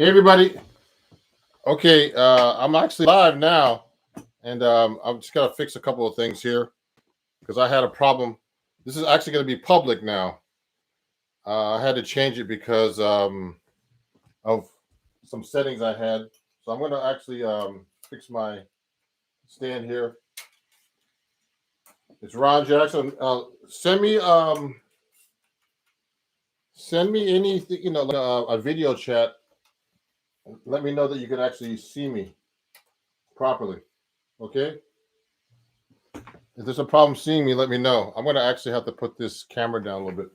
Hey everybody. Okay, I'm actually live now, and I'm just gotta fix a couple of things here because I had a problem. This is actually going to be public now. I had to change it because of some settings I had. So I'm going to actually fix my stand here. It's Ron Jackson. Send me anything, like a video chat. Let me know that you can actually see me properly. Okay. If there's a problem seeing me, let me know. I'm going to actually have to put this camera down a little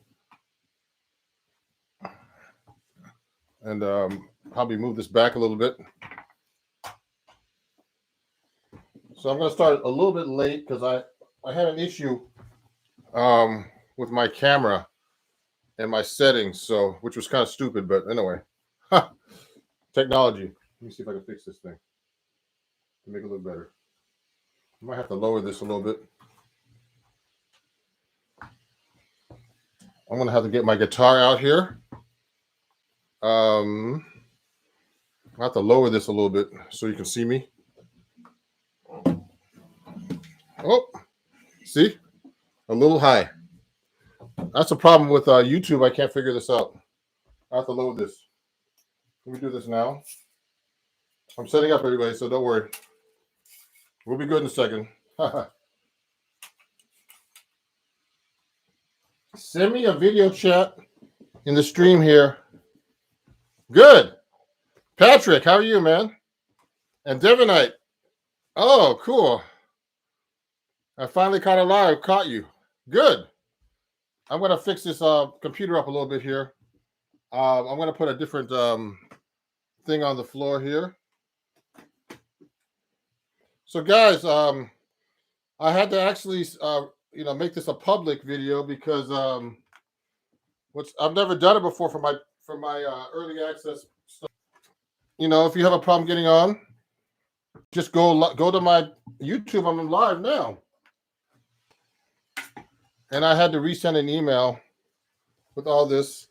bit. And probably move this back a little bit. So I'm going to start a little bit late because I had an issue with my camera and my settings, so which was kind of stupid, but anyway. Technology. Let me see if I can fix this thing to make it a little better. I might have to lower this a little bit. I'm going to have to get my guitar out here. I have to lower this a little bit so you can see me. Oh, see? A little high. That's a problem with YouTube. I can't figure this out. I have to lower this. Let me do this now. I'm setting up, everybody, so don't worry. We'll be good in a second. Send me a video chat in the stream here. Good. Patrick, how are you, man? And Devonite. Oh, cool. I finally caught you. Good. I'm going to fix this computer up a little bit here. I'm going to put a different thing on the floor here. So, guys, I had to actually, make this a public video because I've never done it before for my early access stuff. If you have a problem getting on, just go to my YouTube. I'm live now. And I had to resend an email with all this,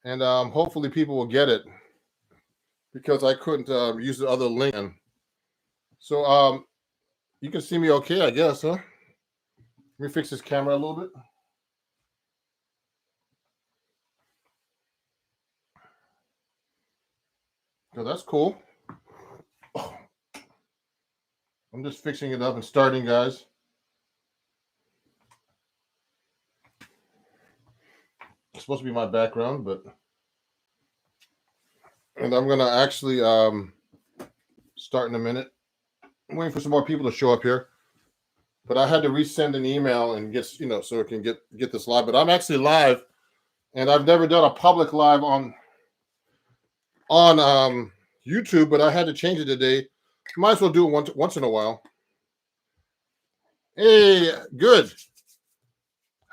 and hopefully people will get it because I couldn't use the other link. So you can see me okay, I guess, huh? Let me fix this camera a little bit. So that's cool. I'm just fixing it up and starting, guys. It's supposed to be my background, and I'm gonna actually start in a minute. I'm waiting for some more people to show up here, but I had to resend an email and get so it can get this live. But I'm actually live, and I've never done a public live on YouTube, but I had to change it today. Might as well do it once in a while. Hey, good.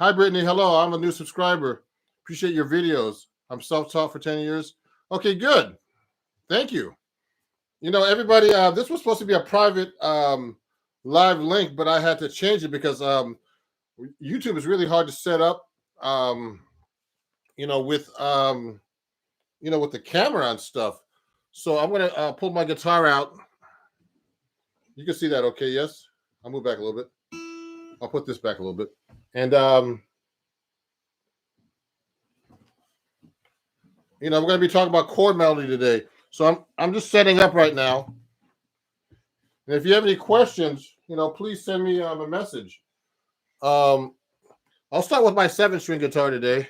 Hi, Brittany. Hello. I'm a new subscriber. Appreciate your videos. I'm self-taught for 10 years. Okay, good. Thank you. Everybody, this was supposed to be a private live link, but I had to change it because YouTube is really hard to set up, with the camera and stuff. So I'm going to pull my guitar out. You can see that okay, yes? I'll move back a little bit. I'll put this back a little bit. And, we're going to be talking about chord melody today. So I'm just setting up right now. And if you have any questions, please send me a message. I'll start with my 7-string guitar today.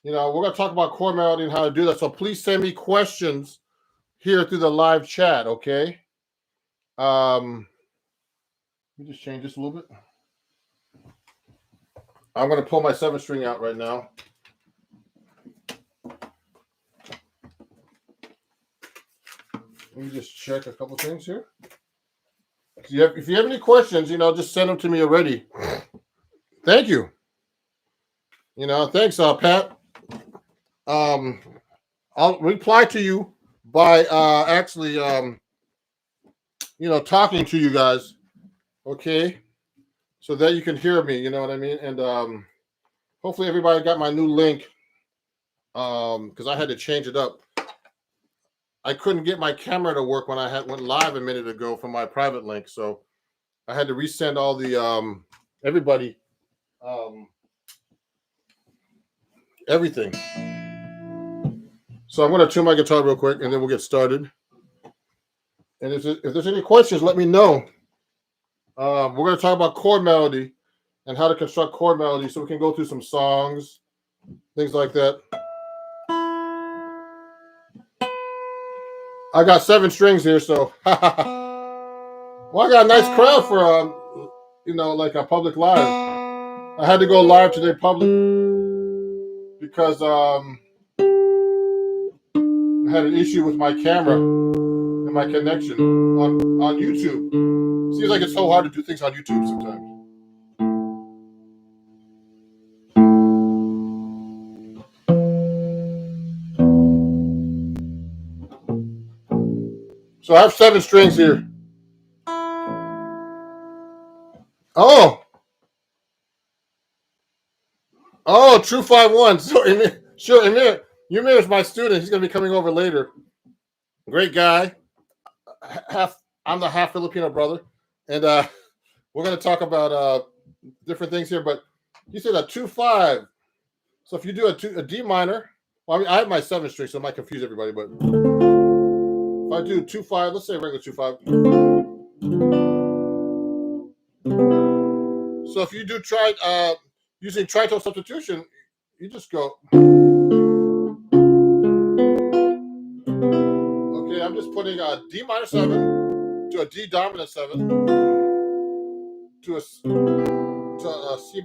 We're going to talk about chord melody and how to do that. So please send me questions here through the live chat, okay? Let me just change this a little bit. I'm going to pull my 7-string out right now. Let me just check a couple things here. If you have any questions, just send them to me already. Thank you. Thanks, Pat. I'll reply to you by actually, talking to you guys, okay? So that you can hear me, you know what I mean? And hopefully everybody got my new link because I had to change it up. I couldn't get my camera to work when I went live a minute ago from my private link, so I had to resend all the everybody everything. So I'm going to tune my guitar real quick, and then we'll get started. And if there's any questions, let me know. We're going to talk about chord melody and how to construct chord melody, so we can go through some songs, things like that. I got 7 strings here, so well, I got a nice crowd for like a public live. I had to go live today public because I had an issue with my camera and my connection on YouTube. Seems like it's so hard to do things on YouTube sometimes. So I have 7 strings here. Oh, True 5-1. So Emir is my student. He's going to be coming over later. Great guy. I'm the half Filipino brother, and we're going to talk about different things here. But you said a 2-5. So if you do a D minor, well, I mean, I have my 7 string, so it might confuse everybody. But if I do 2-5, let's say regular 2-5. So if you do using tritone substitution, you just go. Okay, I'm just putting a D minor 7 to a D dominant 7 to a C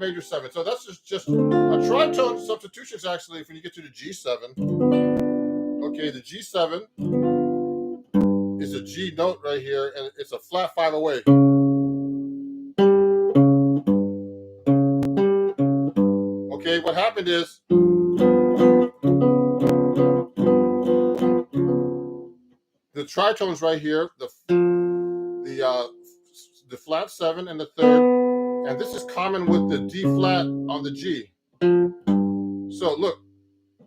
major 7. So that's just a tritone substitution is actually when you get to the G7. Okay, the G7 is a G note right here, and it's a flat 5 away. Okay, what happened is the tritones right here, the flat 7 and the 3rd, and this is common with the D flat on the G. So look,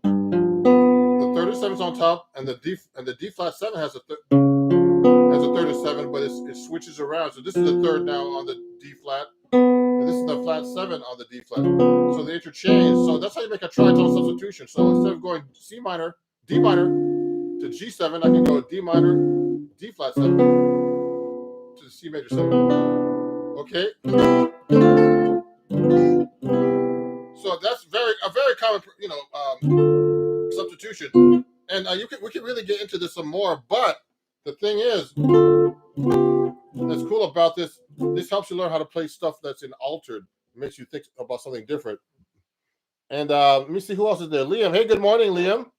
the 3rd and 7 is on top, and the D flat 7 has a 3rd and 7, but it switches around. So this is the 3rd now on the D flat, and this is the flat 7 on the D flat. So they interchange. So that's how you make a tritone substitution. So instead of going C minor, D minor to G7, I can go D minor, D flat 7 to the C major 7. Okay. So that's a very common, substitution. And we can really get into this some more. But the thing is, that's cool about this. This helps you learn how to play stuff that's in altered. It makes you think about something different. And let me see who else is there. Liam. Hey, good morning, Liam.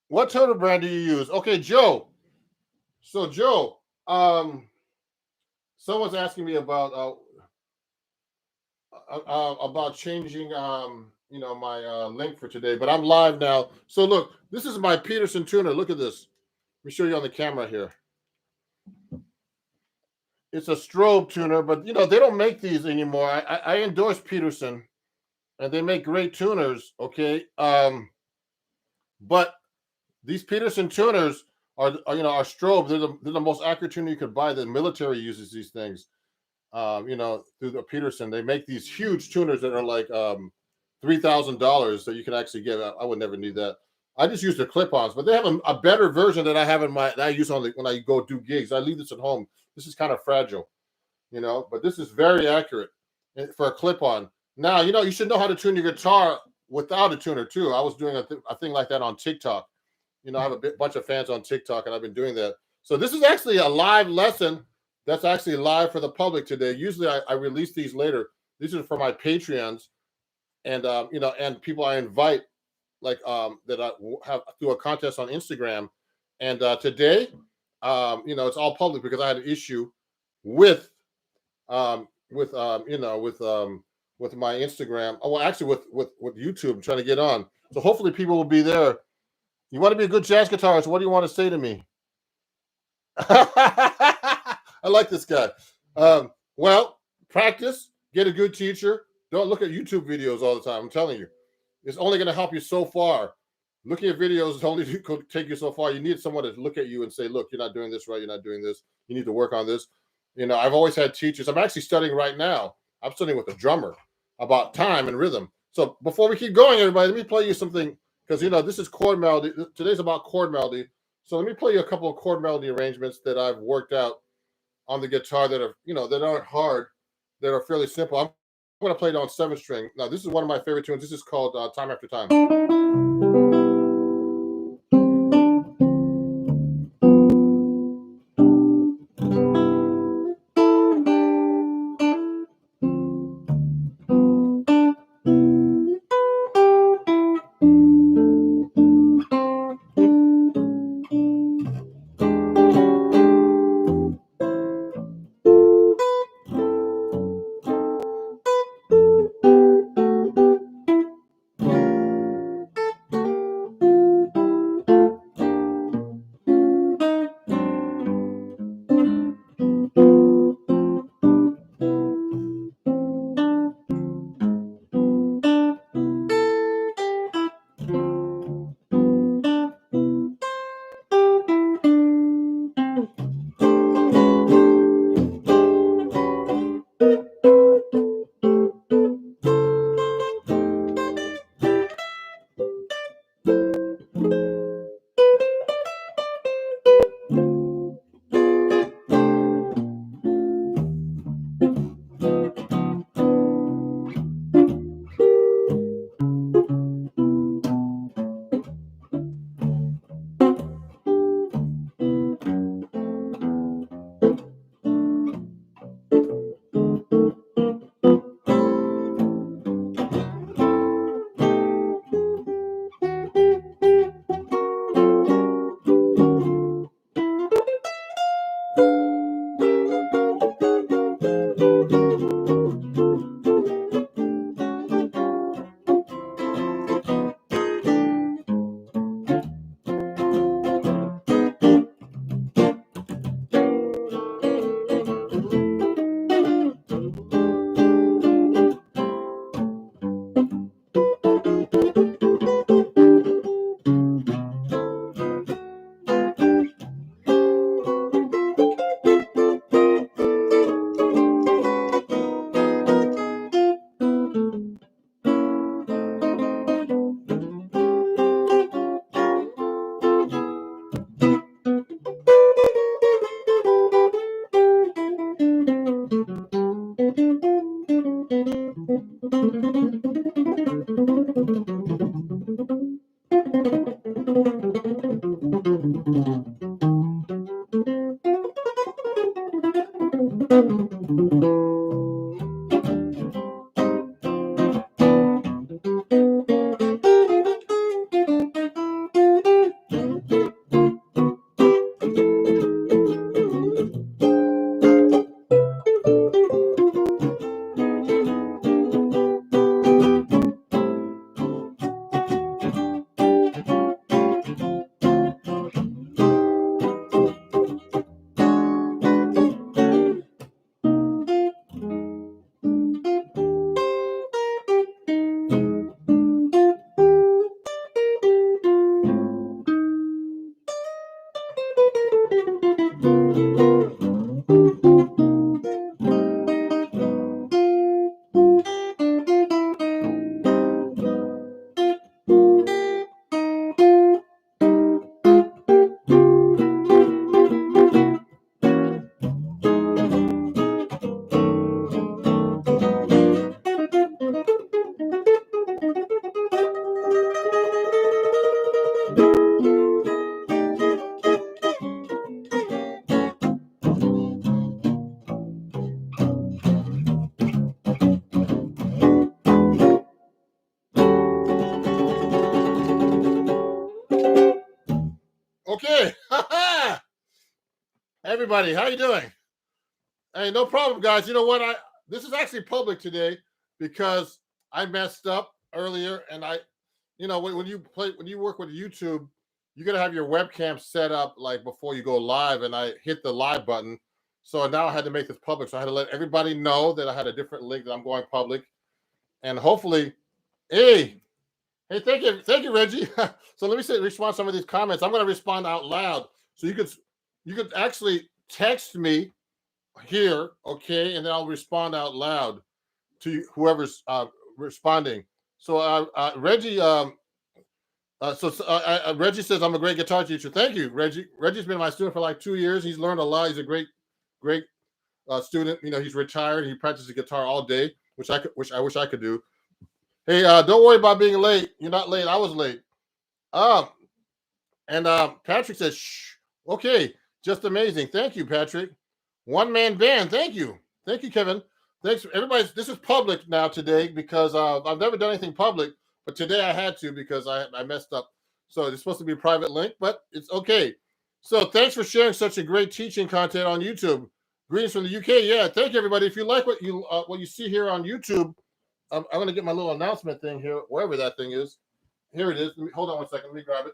What toner brand do you use? Okay, Joe. So Joe, someone's asking me about changing my link for today, but I'm live now. So look, this is my Peterson tuner. Look at this. Let me show you on the camera here. It's a strobe tuner, but they don't make these anymore. I endorse Peterson, and they make great tuners. Okay, but these Peterson tuners are strobe. They're the most accurate tuner you could buy. The military uses these things. Through the Peterson, they make these huge tuners that are like $3,000 that you can actually get. I would never need that. I just use the clip-ons, but they have a better version that I have that I use when I go do gigs. I leave this at home. This is kind of fragile, but this is very accurate for a clip-on. Now, you should know how to tune your guitar without a tuner too. I was doing a thing like that on TikTok. I have a bunch of fans on TikTok, and I've been doing that. So this is actually a live lesson that's actually live for the public today. Usually I release these later. These are for my Patreons and and people I invite, like that I have through a contest on Instagram. And today, it's all public because I had an issue with my Instagram. Oh, well, actually with YouTube. I'm trying to get on. So hopefully people will be there. You want to be a good jazz guitarist? What do you want to say to me? I like this guy. Well, practice, get a good teacher. Don't look at YouTube videos all the time. I'm telling you, it's only going to help you so far. looking at videos is only could take you so far. You need someone to look at you and say, look, you're not doing this right. You're not doing this. You need to work on this. I've always had teachers. I'm actually studying right now. I'm studying with a drummer about time and rhythm. So before we keep going, everybody, let me play you something because, this is chord melody. Today's about chord melody. So let me play you a couple of chord melody arrangements that I've worked out on the guitar that are, that aren't hard, that are fairly simple. I'm going to play it on 7-string. Now, this is one of my favorite tunes. This is called Time After Time. Okay. Everybody, how you doing? Hey, no problem, guys. You know what? This is actually public today because I messed up earlier, and when you work with YouTube, you gotta have your webcam set up like before you go live, and I hit the live button, so now I had to make this public. So I had to let everybody know that I had a different link that I'm going public, and hopefully, hey, Hey, thank you, Reggie. So let me respond to some of these comments. I'm going to respond out loud, so you could actually text me here, okay, and then I'll respond out loud to whoever's responding. So Reggie, Reggie says I'm a great guitar teacher. Thank you, Reggie. Reggie's been my student for like 2 years. He's learned a lot. He's a great student. You know, he's retired. He practices guitar all day, which I wish I could do. Hey, don't worry about being late. You're not late. I was late. Um, and Patrick says, "Shh, okay, just amazing. Thank you, Patrick. One man band. Thank you, Kevin. Thanks, everybody. This is public now today because I've never done anything public, but today I had to because I messed up. So it's supposed to be a private link, but it's okay. So thanks for sharing such a great teaching content on YouTube. Greetings from the UK. Yeah, thank you, everybody. If you like what you see here on YouTube, I'm going to get my little announcement thing here, wherever that thing is. Here it is. Hold on one second. Let me grab it.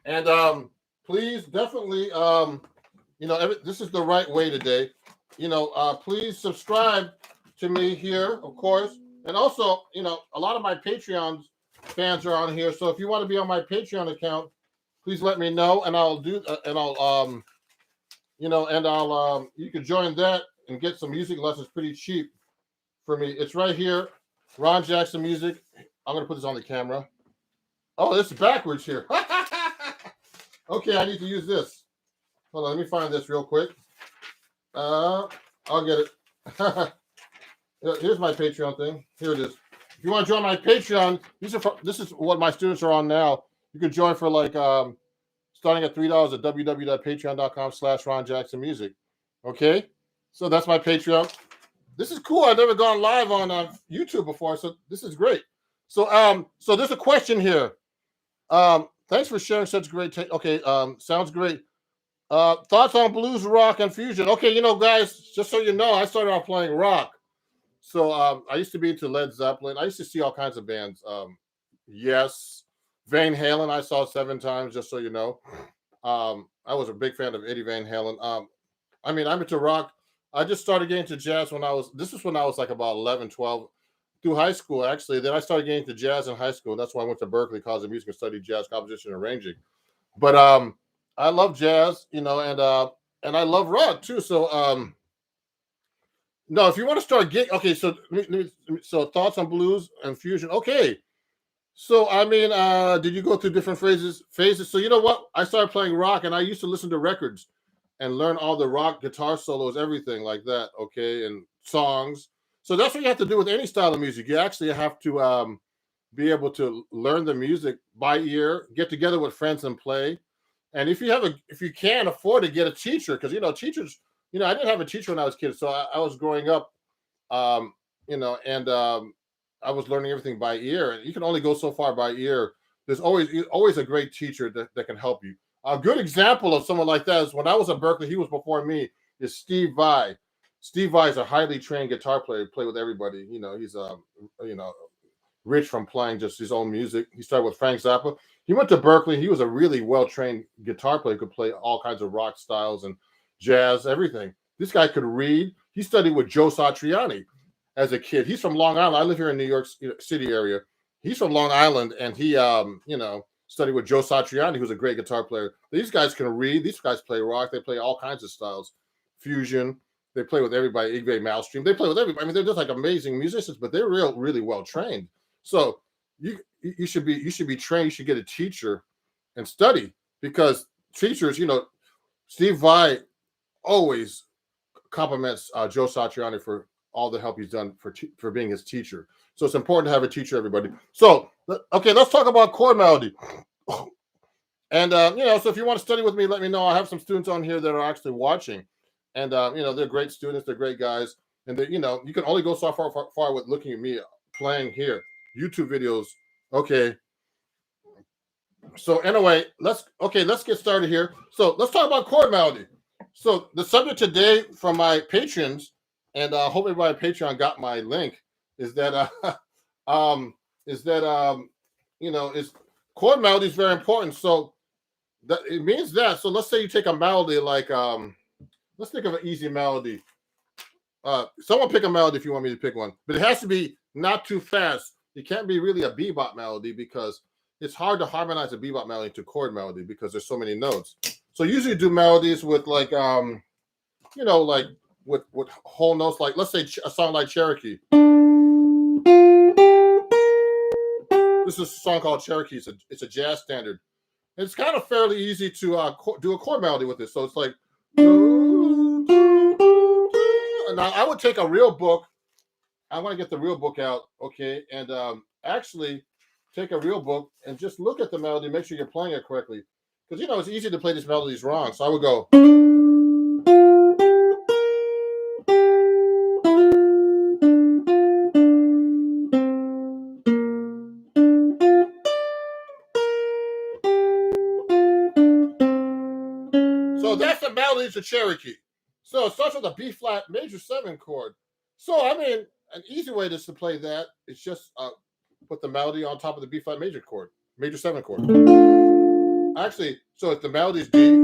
And please, definitely, this is the right way today. Please subscribe to me here, of course. And also, a lot of my Patreon fans are on here. So if you want to be on my Patreon account, please let me know, and I'll do. You can join that and get some music lessons pretty cheap for me. It's right here, Ron Jackson Music. I'm gonna put this on the camera. Oh, this is backwards here. Okay, I need to use this. Hold on, let me find this real quick. I'll get it. Here's my Patreon thing. Here it is. If you want to join my Patreon, this is what my students are on now. You can join for like starting at $3 at www.patreon.com/Ron Jackson Music. Okay, so that's my Patreon. This is cool. I've never gone live on YouTube before, so this is great. So so there's a question here. Thanks for sharing such great. Okay, sounds great. Thoughts on blues, rock, and fusion? Okay, guys, just so you know, I started off playing rock. So I used to be into Led Zeppelin. I used to see all kinds of bands. Yes, Van Halen I saw 7 times, just so you know. I was a big fan of Eddie Van Halen. I'm into rock. I just started getting into jazz when I was like about 11, 12, through high school, actually. Then I started getting into jazz in high school. That's why I went to Berklee College of Music and studied jazz composition and arranging. But I love jazz, and I love rock too. So no, if you want to start okay, so so thoughts on blues and fusion. Okay. So did you go through different phases? So you know what? I started playing rock, and I used to listen to records and learn all the rock guitar solos, everything like that. Okay, and songs. So that's what you have to do with any style of music. You actually have to be able to learn the music by ear, get together with friends and play. And if you can afford to get a teacher, because teachers, I didn't have a teacher when I was a kid, so I was growing up, and I was learning everything by ear, and you can only go so far by ear. There's always a great teacher that can help you. A good example of someone like that is when I was at Berklee, he was before me, is Steve Vai. Steve Vai is a highly trained guitar player. He played with everybody. He's rich from playing just his own music. He started with Frank Zappa. He went to Berklee. He was a really well-trained guitar player. He could play all kinds of rock styles and jazz, everything. This guy could read. He studied with Joe Satriani as a kid. He's from Long Island. I live here in New York City area. He's from Long Island, and he, studied with Joe Satriani, who's a great guitar player. These guys can read. These guys play rock. They play all kinds of styles. Fusion. They play with everybody. Yngwie Malmsteen. They play with everybody. They're just like amazing musicians, but they're really well trained. So you should be trained. You should get a teacher and study, because teachers, Steve Vai always compliments Joe Satriani for all the help he's done for being his teacher. So it's important to have a teacher, everybody. So, okay, let's talk about chord melody. And, so if you want to study with me, let me know. I have some students on here that are actually watching. And, they're great students. They're great guys. And, you can only go so far with looking at me playing here. YouTube videos. Okay. So anyway, let's get started here. So let's talk about chord melody. So the subject today from my patrons, and I hope everybody on Patreon got my link, is that is chord melody is very important. So that it means that. So let's say you take a melody like let's think of an easy melody. Someone pick a melody if you want me to pick one, but it has to be not too fast. it can't be really a bebop melody because it's hard to harmonize a bebop melody to chord melody because there's so many notes. So usually do melodies with like like with whole notes, like let's say a song like Cherokee. This is a song called Cherokee. It's a jazz standard. It's kind of fairly easy to do a chord melody with it. So it's like, now I would take a real book. I want to get the real book out, okay, and actually take a real book and just look at the melody, make sure you're playing it correctly, because it's easy to play these melodies wrong. So I would go. So that's the melody to Cherokee. So it starts with a B flat major 7 chord. So I mean, an easy way to play that is just put the melody on top of the B flat major chord, major 7 chord. Actually, so if the melody is D,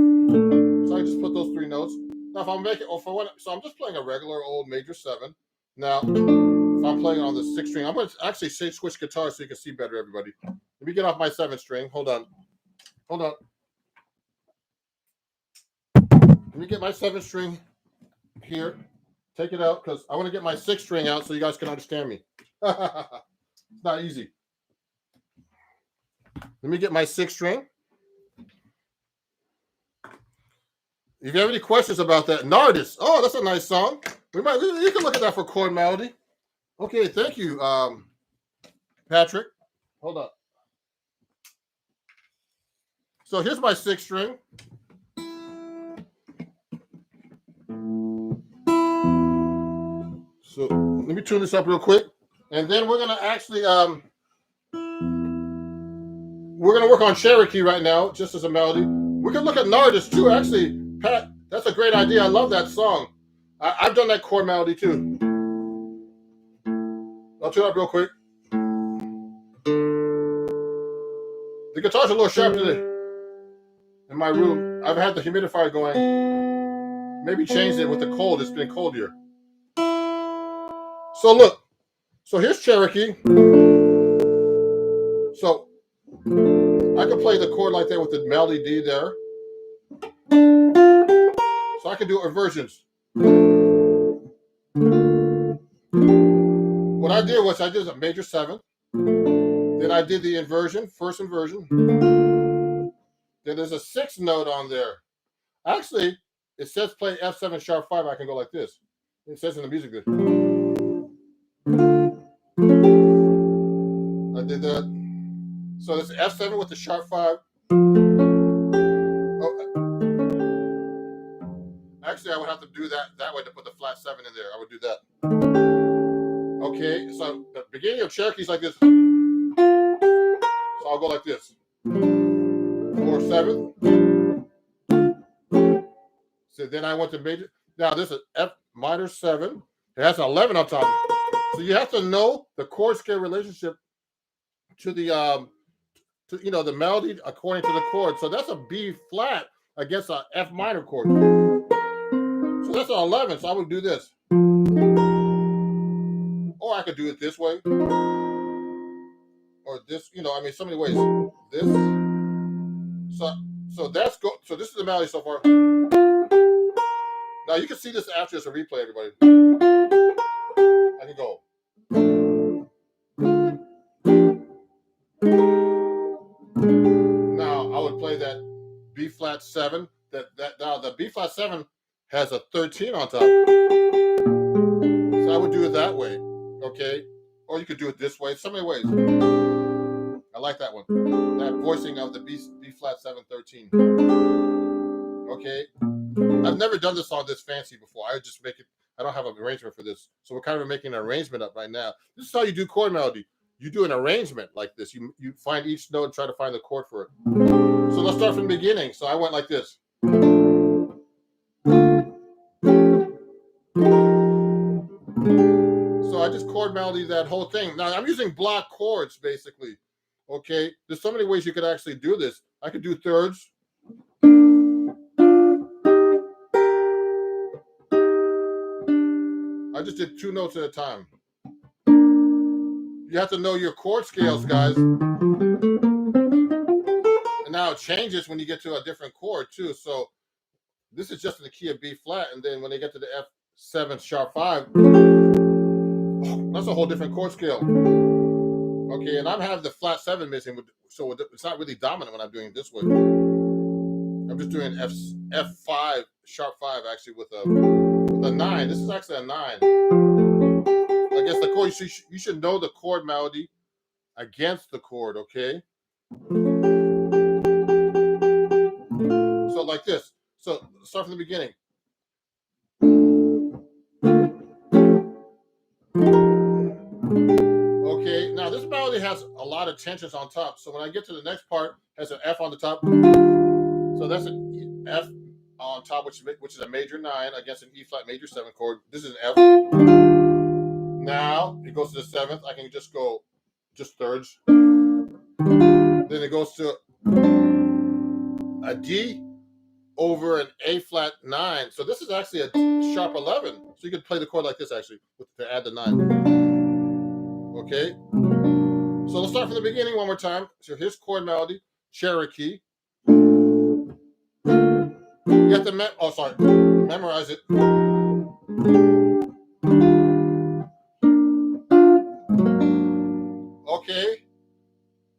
so I just put those 3 notes. Now if I'm making, so I'm just playing a regular old major 7. Now if I'm playing on the 6th string, I'm going to actually switch guitars so you can see better, everybody. Let me get off my 7th string. Hold on. Let me get my 7th string here. Take it out because I want to get my 6th string out so you guys can understand me. It's not easy. Let me get my 6th string. If you have any questions about that, Nardis. Oh, that's a nice song. You can look at that for chord melody. Okay, thank you, Patrick. Hold up. So here's my 6th string. So let me tune this up real quick, and then we're gonna actually we're gonna work on Cherokee right now, just as a melody. We can look at Nardis too. Actually, Pat, that's a great idea. I love that song. I've done that chord melody too. I'll tune it up real quick. The guitar's a little sharp today. In my room, I've had the humidifier going. Maybe changed it with the cold. It's been cold here. So look. So here's Cherokee. So I can play the chord like that with the melody D there. So I can do inversions. What I did was I did a major 7. Then I did the inversion, first inversion. Then there's a 6th note on there. Actually, it says play F7 sharp 5. I can go like this. It says in the music good. I did that. So there's F7 with the sharp 5. Oh, actually, I would have to do that way to put the flat 7 in there. I would do that. Okay, so the beginning of Cherokee is like this. So I'll go like this. 4 7. So then I went to major. Now this is F minor 7. It has an 11 on top. So you have to know the chord scale relationship to the the melody according to the chord. So that's a B flat against a F minor chord. So that's an 11. So I would do this. Or I could do it this way. Or this, so many ways. This. So that's go. So this is the melody so far. Now you can see this after it's a replay, everybody. I can go. Now I would play that B flat 7. Now the B flat 7 has a 13 on top. So I would do it that way, okay? Or you could do it this way. So many ways. I like that one. That voicing of the B flat 7 13. Okay. I've never done this song this fancy before. I would just make it. I don't have an arrangement for this, so we're kind of making an arrangement up right now. This is how you do chord melody. You do an arrangement like this. You find each note and try to find the chord for it. So let's start from the beginning. So I went like this. So I just chord melody that whole thing. Now I'm using block chords basically. Okay, there's so many ways you could actually do this. I could do thirds. I just did 2 notes at a time. you have to know your chord scales, guys. And now it changes when you get to a different chord too. So this is just in the key of B flat, and then when they get to the F7 sharp 5, that's a whole different chord scale. Okay, and I'm having the flat 7 missing, so it's not really dominant when I'm doing it this way. I'm just doing F5 sharp 5 actually with a 9. This is actually a 9 against the chord. You should know the chord melody against the chord. Okay, so like this. So start from the beginning. Okay, now this melody has a lot of tensions on top. So when I get to the next part, it has an F on the top. So that's an F on top, which is a major 9 against an E flat major 7 chord. This is an F. Now it goes to the 7th. I can just go thirds. Then it goes to a D over an A flat 9. So this is actually a sharp 11. So you could play the chord like this actually to add the 9. Okay. So let's start from the beginning one more time. So here's chord melody, Cherokee. You have to memorize it. Okay.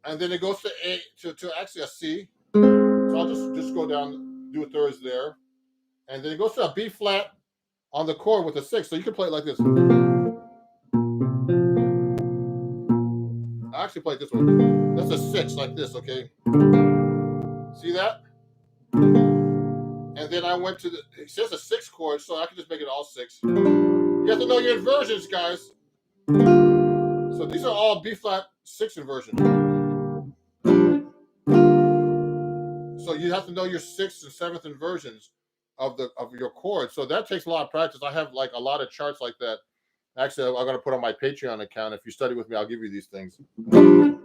And then it goes to A to actually a C. So I'll just go down, do thirds there. And then it goes to a B flat on the chord with a 6. So you can play it like this. I actually play it this way. That's a 6 like this, okay? See that? And then I went to it says a 6 chord, so I can just make it all 6. You have to know your inversions, guys. So these are all B flat 6 inversions. So you have to know your 6th and 7th inversions of your chords. So that takes a lot of practice. I have like a lot of charts like that. Actually, I'm going to put on my Patreon account. If you study with me, I'll give you these things. And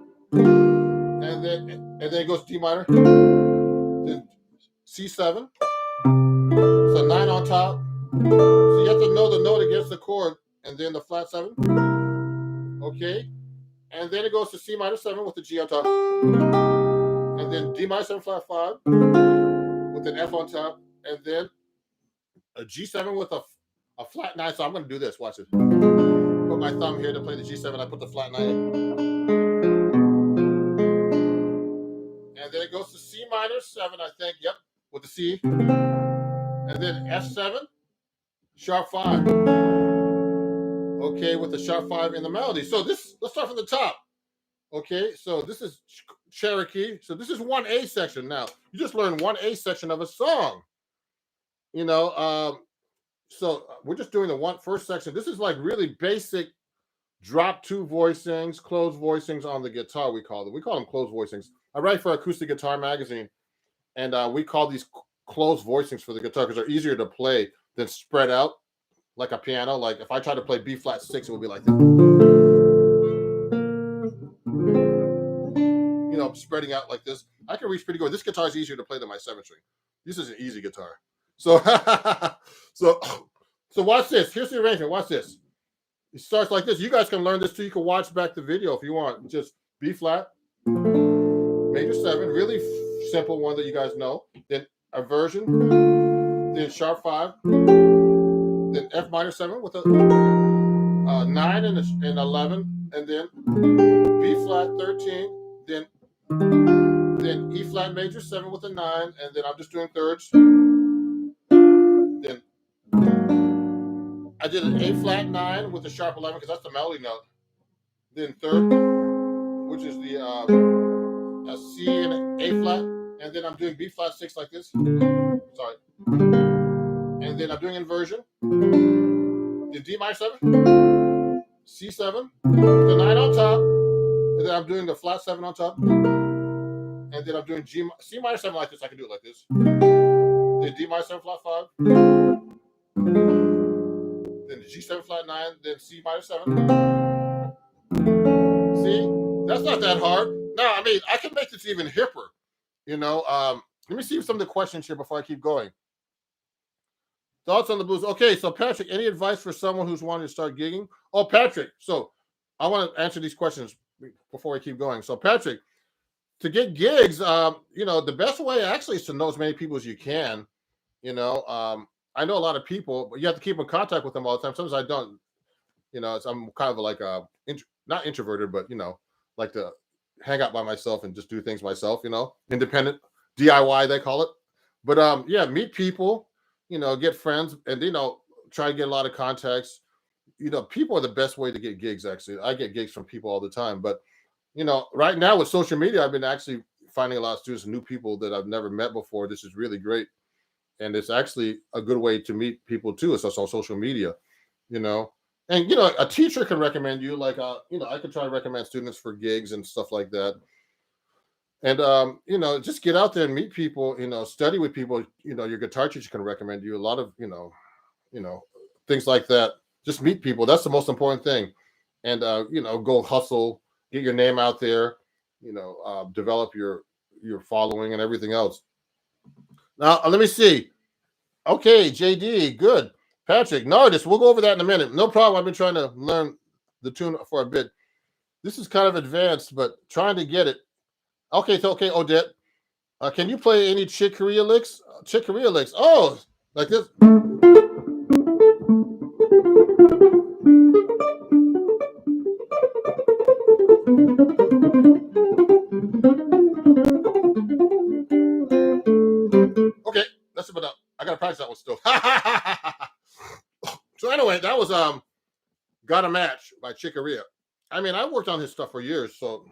then it goes D minor, then C7. So 9 on top. So you have to know the note against the chord, and then the flat 7. Okay. And then it goes to C minor 7 with the G on top. And then D minor 7 flat 5 with an F on top. And then a G7 with a flat 9. So I'm going to do this. Watch it. Put my thumb here to play the G7. I put the flat 9 in. And then it goes to C minor 7, I think. Yep. With the C. And then F7, sharp 5. Okay, with the sharp 5 in the melody. So let's start from the top. Okay, so this is Cherokee. So this is 1A section now. You just learned 1A section of a song. You know, so we're just doing the first section. This is like really basic drop 2 voicings, closed voicings on the guitar, we call them. We call them closed voicings. I write for Acoustic Guitar Magazine, and we call these closed voicings for the guitar because they're easier to play than spread out like a piano. Like if I try to play B flat 6, it would be like this. You know, spreading out like this. I can reach pretty good. This guitar is easier to play than my 7 string. This is an easy guitar. So, so watch this. Here's the arrangement. Watch this. It starts like this. You guys can learn this too. You can watch back the video if you want. Just B flat, major 7, really simple one that you guys know. Then a version, then sharp 5, then F minor 7 with a 9 and 11, and then B flat 13, then E flat major 7 with a 9, and then I'm just doing thirds. Then I did an A flat 9 with a sharp 11 because that's the melody note. Then third, which is the a C and an A flat, and then I'm doing B flat 6 like this. Sorry. And then I'm doing inversion. Then D minor 7, C7, the 9 on top, and then I'm doing the flat 7 on top. And then I'm doing C minor 7 like this. I can do it like this. Then D minor 7 flat 5. Then G7 flat 9. Then C minor 7. See, that's not that hard. No, I mean I can make this even hipper. You know, let me see some of the questions here before I keep going. Thoughts on the blues? Okay, so Patrick, any advice for someone who's wanting to start gigging? Oh, Patrick, so I want to answer these questions before we keep going. So, Patrick, to get gigs, the best way actually is to know as many people as you can. You know, I know a lot of people, but you have to keep in contact with them all the time. Sometimes I don't. I'm kind of like not introverted, but like to hang out by myself and just do things myself. Independent DIY they call it. But yeah, meet people. Get friends, and try to get a lot of contacts. People are the best way to get gigs. Actually, I get gigs from people all the time. But right now with social media, I've been actually finding a lot of students, new people that I've never met before. This is really great, and it's actually a good way to meet people too. It's also on social media, you know. And a teacher can recommend you. Like, I could try to recommend students for gigs and stuff like that. And just get out there and meet people. Study with people. Your guitar teacher can recommend you a lot of things like that. Just meet people. That's the most important thing. And go hustle, get your name out there. Develop your following and everything else. Now let me see. Okay, JD, good. Patrick, Nardis, we'll go over that in a minute. No problem. I've been trying to learn the tune for a bit. This is kind of advanced, but trying to get it. Okay, Odette. Can you play any Chick Corea licks? Chick Corea licks. Oh, like this. Okay, that's about. I gotta practice that one still. So anyway, that was "Got a Match" by Chick Corea. I mean, I worked on his stuff for years, so.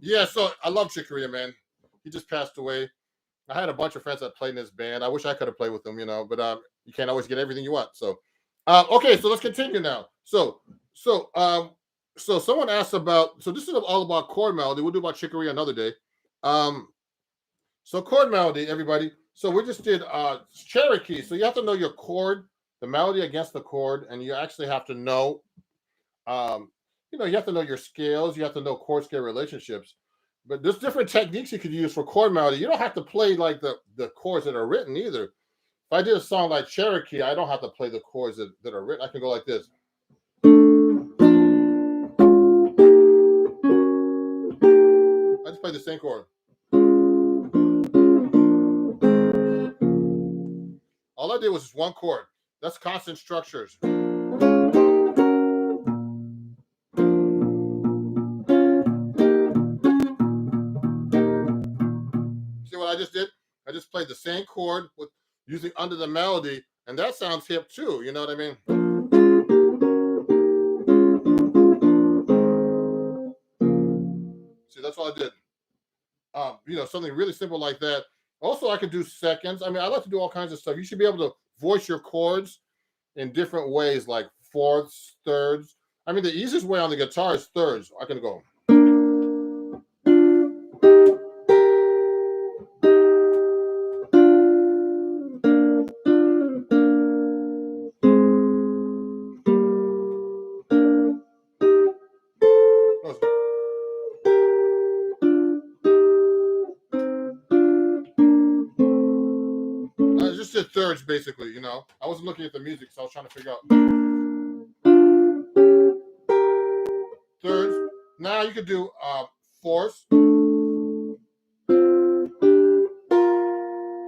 Yeah, so I love Chick Corea, man. He just passed away. I had a bunch of friends that played in this band. I wish I could have played with them, but you can't always get everything you want. So, okay, so let's continue now. So someone asked about. So this is all about chord melody. We'll do about Chick Corea another day. So chord melody, everybody. So we just did Cherokee. So you have to know your chord, the melody against the chord, and you actually have to know. You have to know your scales. You have to know chord scale relationships. But there's different techniques you could use for chord melody. You don't have to play like the chords that are written either. If I did a song like Cherokee, I don't have to play the chords that are written. I can go like this. I just play the same chord. All I did was just one chord. That's constant structures. See what I just did? I just played the same chord with using under the melody, and that sounds hip too. You know what I mean? See, that's all I did. Something really simple like that. Also, I could do seconds. I mean, I like to do all kinds of stuff. You should be able to voice your chords in different ways, like fourths, thirds. I mean, the easiest way on the guitar is thirds. I can go. I just did thirds, basically, I wasn't looking at the music, so I was trying to figure out. Thirds. Now you could do fourths.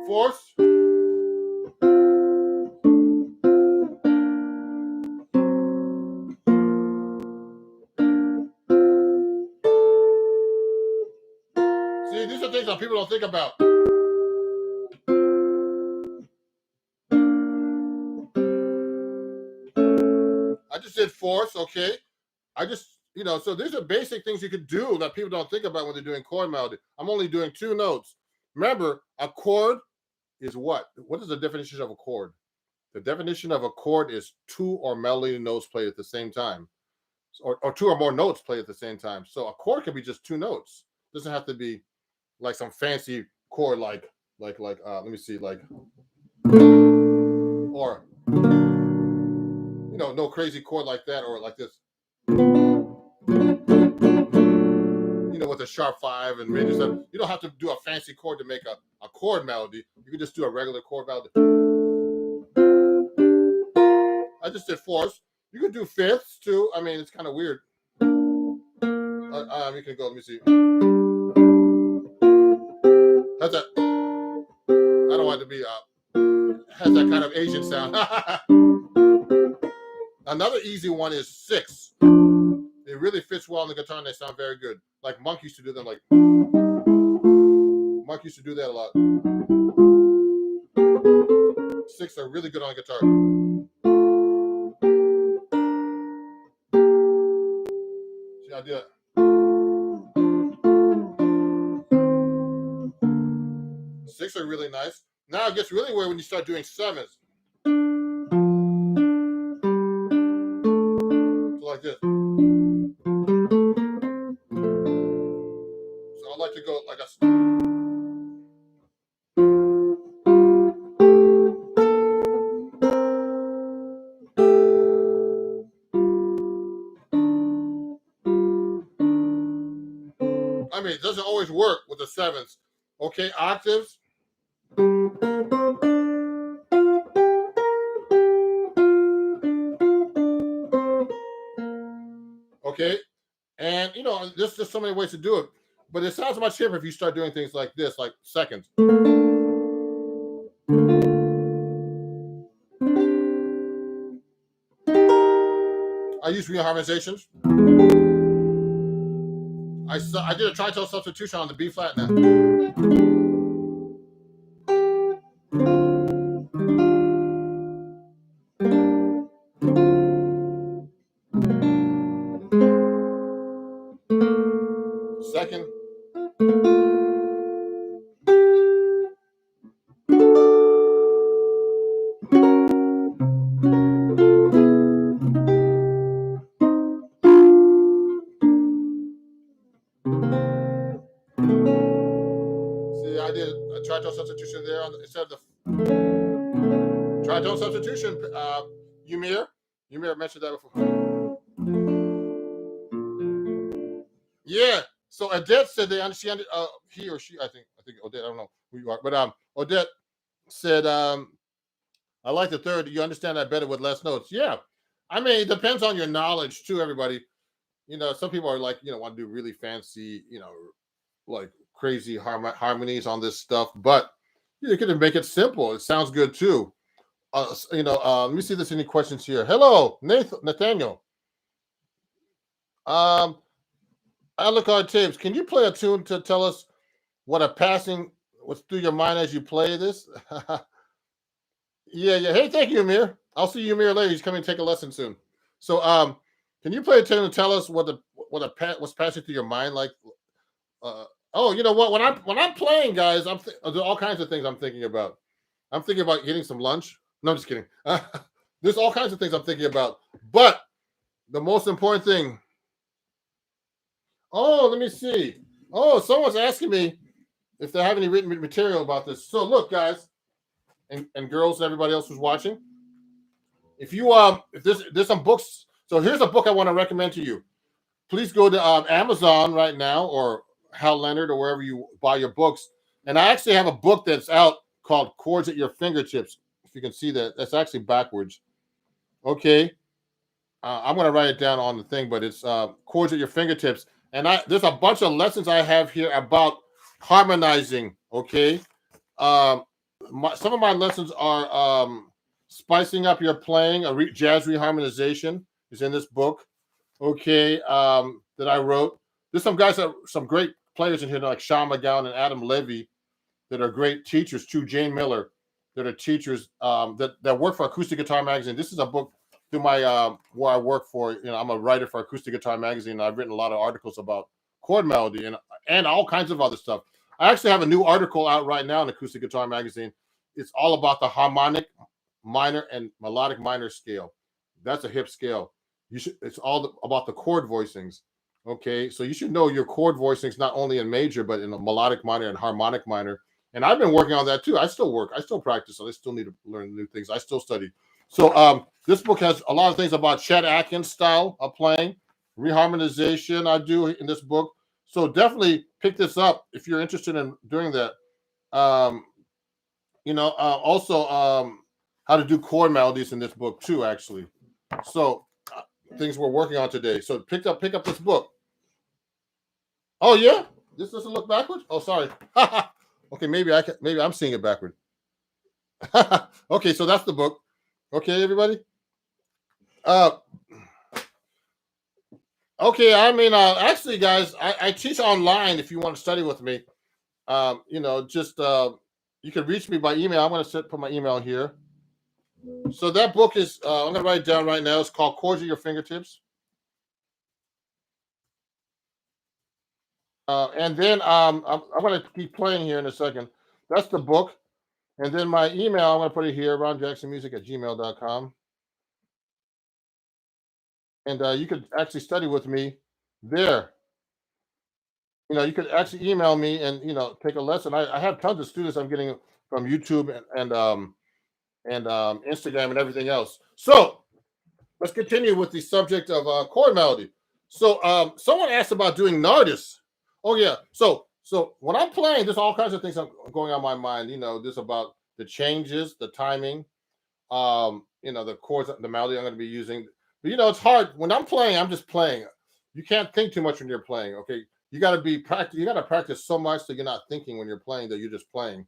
Fourths. See, these are things that people don't think about. I just did fourths, okay? I just, so these are basic things you could do that people don't think about when they're doing chord melody. I'm only doing two notes. Remember, a chord is what? What is the definition of a chord? The definition of a chord is two or melody notes played at the same time, or two or more notes played at the same time. So a chord can be just two notes. It doesn't have to be like some fancy chord like let me see, like, or no crazy chord like that, or like this. know, with a sharp 5 and major 7. You don't have to do a fancy chord to make a chord melody. You can just do a regular chord melody. I just did 4ths. You can do 5ths too. I mean, it's kind of weird. You can go. Let me see. How's that? I don't want it to be has that kind of Asian sound. Another easy one is 6. It really fits well on the guitar and they sound very good. Like Monk used to do them. Like Monk used to do that a lot. 6 are really good on the guitar. See, I did it. 6 are really nice. Now it gets really weird when you start doing 7s. So like this. So I like to go like a. I mean, it doesn't always work with the 7s. Okay, octaves. Okay, and you know, there's just so many ways to do it. But it sounds much different if you start doing things like this, like seconds. I use reharmonizations. I did a tritone substitution on the B flat now. Second. See, I did a tritone substitution there instead of the tritone substitution. Ymir mentioned that before. Yeah. So Odette said they understand. He or she, I think Odette. I don't know who you are, but Odette said, I like the third. You understand that better with less notes. Yeah. I mean, it depends on your knowledge too, everybody. You know, some people are like, you know, want to do really fancy, you know, like crazy harmonies on this stuff, but you can make it simple. It sounds good too. You know, let me see if there's any questions here. Hello, Nathaniel. Alucard Tapes, can you play a tune to tell us what's through your mind as you play this? Yeah. Hey, thank you, Amir. I'll see you, Amir, later. He's coming to take a lesson soon. So, can you play a tune and tell us what's passing through your mind? Like, oh, you know what? When I'm playing, guys, there's all kinds of things I'm thinking about. I'm thinking about getting some lunch. No, I'm just kidding. There's all kinds of things I'm thinking about. But the most important thing. Oh, let me see. Oh, someone's asking me if they have any written material about this. So look, guys, and girls and everybody else who's watching. If you if there's some books. So here's a book I want to recommend to you. Please go to Amazon right now or Hal Leonard or wherever you buy your books. And I actually have a book that's out called Chords at Your Fingertips. If you can see that, that's actually backwards. Okay. I'm going to write it down on the thing, but it's Chords at Your Fingertips. And there's a bunch of lessons I have here about harmonizing. Okay. Some of my lessons are spicing up your playing. Jazz reharmonization is in this book. Okay. That I wrote. There's some great players in here like Sean McGowan and Adam Levy that are great teachers. Jane Miller that are teachers that work for Acoustic Guitar Magazine. This is a book through my where I work for. You know, I'm a writer for Acoustic Guitar Magazine. And I've written a lot of articles about chord melody and all kinds of other stuff. I actually have a new article out right now in Acoustic Guitar Magazine. It's all about the harmonic minor and melodic minor scale. That's a hip scale. It's all about the chord voicings. Okay, so you should know your chord voicings not only in major but in a melodic minor and harmonic minor. And I've been working on that too. I still work. I still practice. So I still need to learn new things. I still study. So this book has a lot of things about Chet Atkins style of playing, reharmonization I do in this book. So definitely pick this up if you're interested in doing that. Um, also how to do chord melodies in this book too, actually. So things we're working on today. So pick up this book. Oh yeah, this doesn't look backwards. Oh, sorry. Okay, maybe I'm seeing it backward. Okay, so that's the book. Okay, everybody. Okay, I mean, actually, guys, I teach online. If you want to study with me, just you can reach me by email. I'm going to put my email here. So that book is I'm going to write it down right now. It's called Chords at Your Fingertips. And then I'm going to keep playing here in a second. That's the book. And then my email, I'm going to put it here, ronjacksonmusic@gmail.com. And you could actually study with me there. You could actually email me and, take a lesson. I have tons of students I'm getting from YouTube and Instagram and everything else. So let's continue with the subject of chord melody. So someone asked about doing Nardis. Oh yeah. So when I'm playing, there's all kinds of things going on my mind. This about the changes, the timing, the chords, the melody I'm going to be using. But it's hard when I'm playing. I'm just playing. You can't think too much when you're playing. Okay, you got to be practice. You got to practice so much that you're not thinking when you're playing, that you're just playing.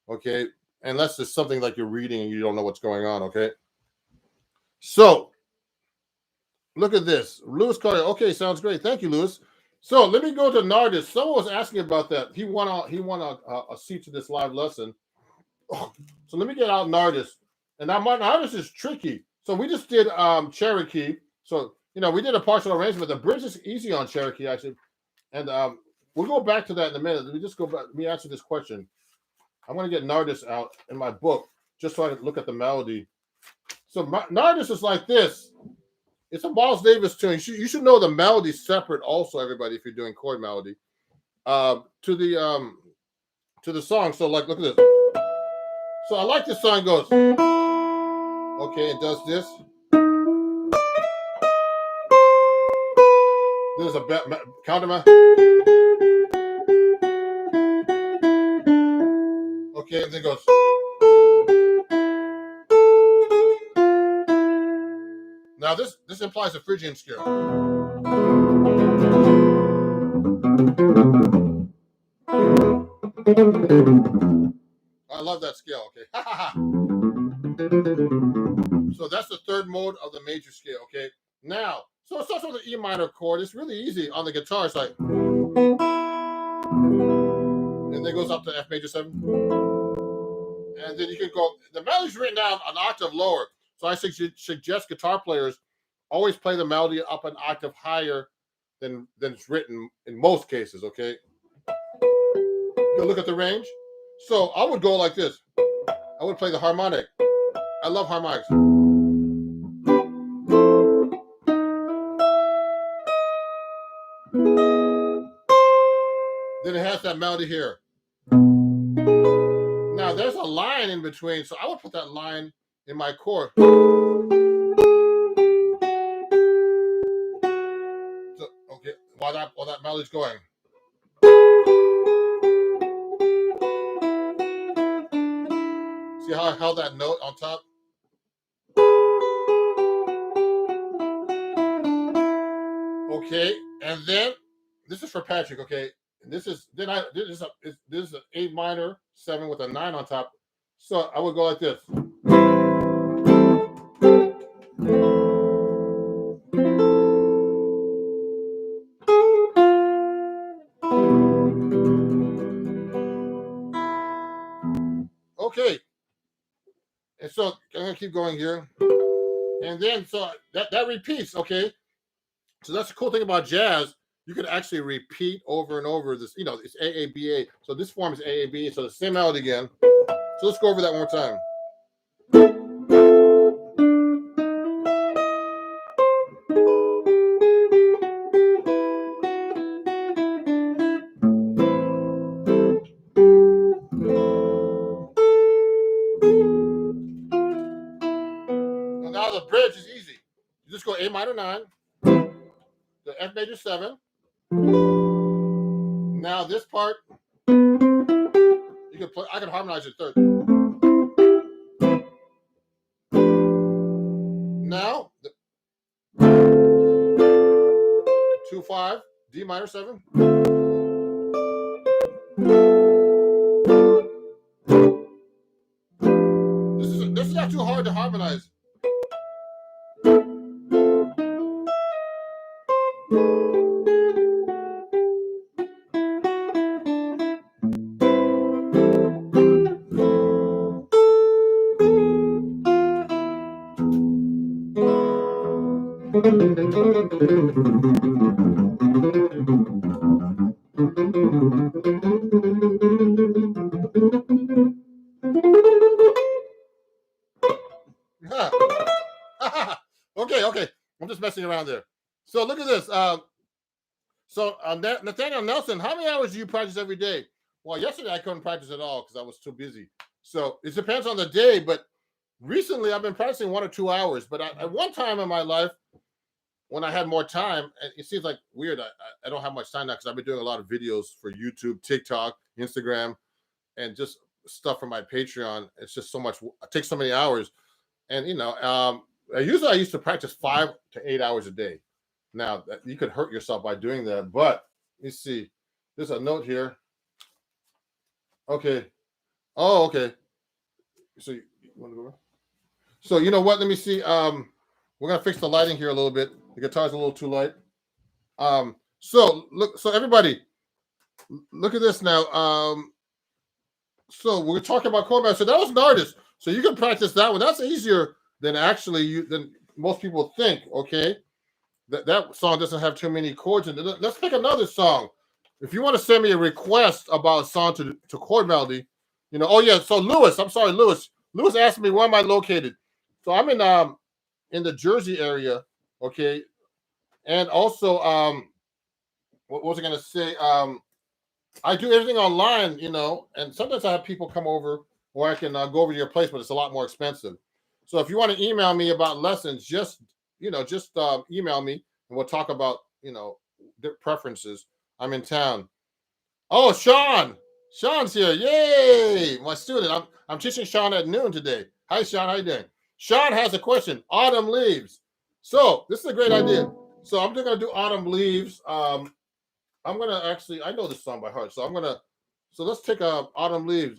Okay, unless it's something like you're reading and you don't know what's going on. Okay, so look at this, Lewis Carter. Okay, sounds great. Thank you, Lewis. So let me go to Nardis. Someone was asking about that. He won a seat to this live lesson. So let me get out Nardis. And now Nardis is tricky. So we just did Cherokee. So we did a partial arrangement. The bridge is easy on Cherokee actually, and we'll go back to that in a minute. Let me just go back. Let me answer this question. I'm going to get Nardis out in my book just so I can look at the melody. So Nardis is like this. It's a Miles Davis tune. You should know the melody separate also, everybody, if you're doing chord melody. To the song. So look at this. So I like this song. It goes. Okay, it does this. There's a counter. Okay, and then it goes. Now this implies a Phrygian scale. I love that scale. Okay. So that's the third mode of the major scale. Okay. Now, so it starts with an E minor chord. It's really easy on the guitar. It's like, and then goes up to F major 7. And then you can go, the melody's written down an octave lower. So I suggest guitar players always play the melody up an octave higher than it's written in most cases, okay? You look at the range. So I would go like this. I would play the harmonic. I love harmonics. Then it has that melody here. Now there's a line in between, so I would put that line in my chord. So, okay, while that melody's going. See how I held that note on top? Okay, and then this is for Patrick. Okay, this is an A minor 7 with a 9 on top. So I would go like this. Okay, and so I'm gonna keep going here, and then so that repeats. Okay, so that's the cool thing about jazz. You can actually repeat over and over this. It's AABA. So this form is AABA. So the same melody again. So let's go over that one more time. Now the bridge is easy. You just go A minor 9, the F major 7, Now this part, you can play. I can harmonize it third. Now 2-5, D minor 7. This is not too hard to harmonize. Okay. I'm just messing around there. So look at this. Nathaniel Nelson, how many hours do you practice every day? Well, yesterday I couldn't practice at all because I was too busy. So it depends on the day, but recently I've been practicing 1 or 2 hours. But at one time in my life, when I had more time, and it seems like weird, I don't have much time now because I've been doing a lot of videos for YouTube, TikTok, Instagram, and just stuff for my Patreon. It's just so much, it takes so many hours. And, usually I used to practice 5 to 8 hours a day. Now, you could hurt yourself by doing that, but you see, there's a note here. Okay. Oh, okay. So you want to go? So you know what? Let me see. We're gonna fix the lighting here a little bit. The guitar's a little too light. So everybody, look at this now. So we're talking about chord melody. So that was Nardis. So you can practice that one. That's easier than than most people think. Okay. That song doesn't have too many chords in it. Let's pick another song. If you want to send me a request about a song to chord melody, oh yeah. So Lewis, I'm sorry, Lewis. Lewis asked me where am I located. So I'm in the Jersey area, okay. And also, what was I gonna say? I do everything online, and sometimes I have people come over, or I can go over to your place, but it's a lot more expensive. So if you want to email me about lessons, just email me, and we'll talk about preferences. I'm in town. Oh, Sean's here! Yay, my student. I'm teaching Sean at noon today. Hi, Sean. How you doing? Sean has a question. Autumn leaves. So this is a great idea. So I'm going to do autumn leaves. I'm going to actually, I know this song by heart. So let's take autumn leaves.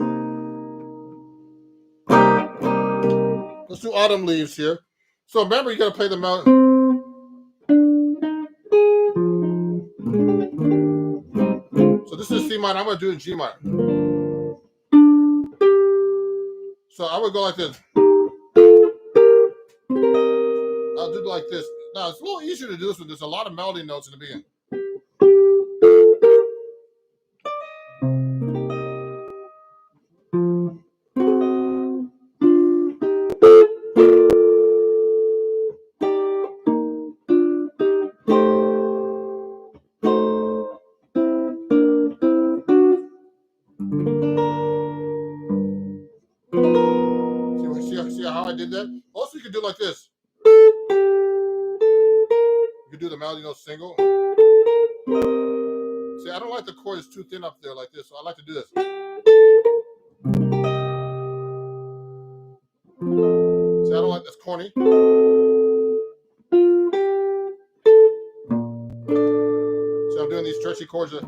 Let's do autumn leaves here. So remember, you got to play the melody. So this is C minor. I'm going to do it in G minor. So I would go like this. I'll do it like this. Now it's a little easier to do this when there's a lot of melody notes in the beginning. See how I did that? Also, you can do like this. You can do the melody note single. See, I don't like the chord is too thin up there like this, so I like to do this. See, I don't like this corny. So I'm doing these stretchy chords. So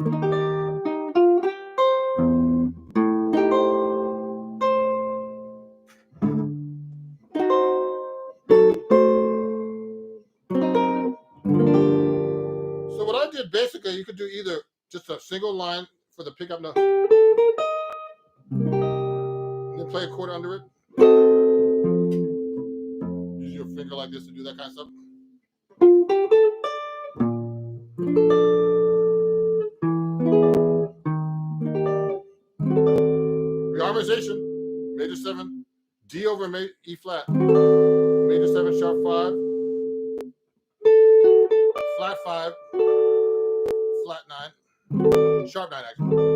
what I did basically, you could do either just a single line for the pickup note, and then play a chord under it. Use your finger like this to do that kind of stuff. Reharmonization, major 7, D over E flat, major 7 sharp 5, flat 5, flat 9, sharp 9 actually.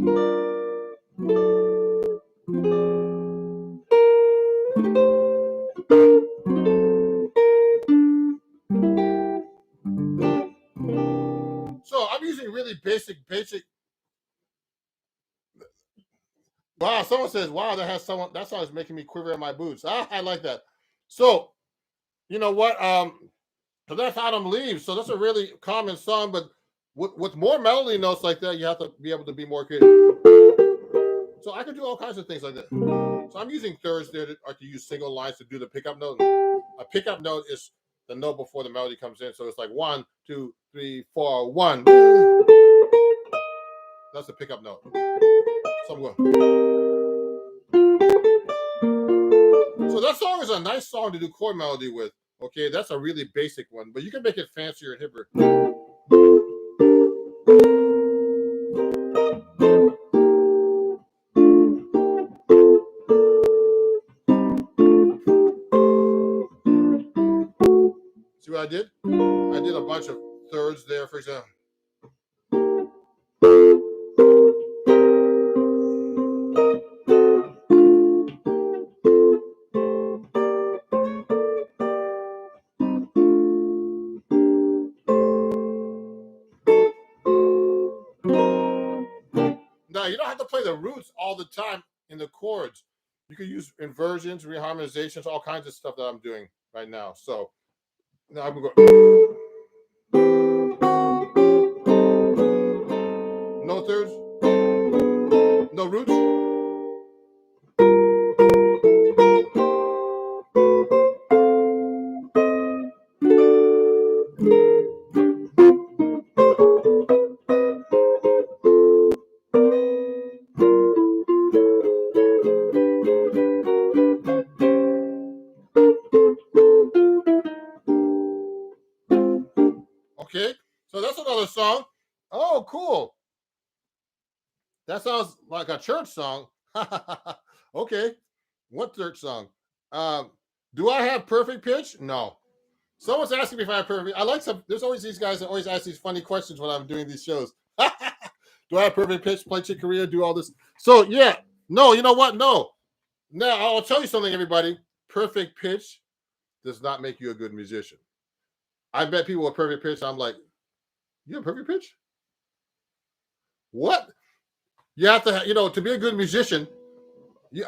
So I'm using really basic. Wow, someone says, "Wow, that song is making me quiver in my boots." I like that. So you know what? So that's Autumn Leaves. So that's a really common song, but with more melody notes like that, you have to be able to be more creative. So I can do all kinds of things like that. So I'm using thirds there. I can use single lines to do the pickup note. A pickup note is the note before the melody comes in. So it's like 1, 2, 3, 4, 1. That's the pickup note. So I'm going. So that song is a nice song to do chord melody with. Okay, that's a really basic one, but you can make it fancier and hipper. See what I did? I did a bunch of thirds there, for example. Now, you don't have to play the roots all the time in the chords. You can use inversions, reharmonizations, all kinds of stuff that I'm doing right now. So now I'm going to go. No thirds, no roots. Okay, so that's another song. Oh, cool. That sounds like a church song. Okay, what church song? Um, do I have perfect pitch? No. Someone's asking me if I have perfect. I like some. There's always these guys that always ask these funny questions when I'm doing these shows. Do I have perfect pitch? Play Chick Corea? Do all this? So yeah, no. You know what? No. Now I'll tell you something, everybody. Perfect pitch does not make you a good musician. I bet people with perfect pitch. I'm like, you have perfect pitch? What? You have to, to be a good musician.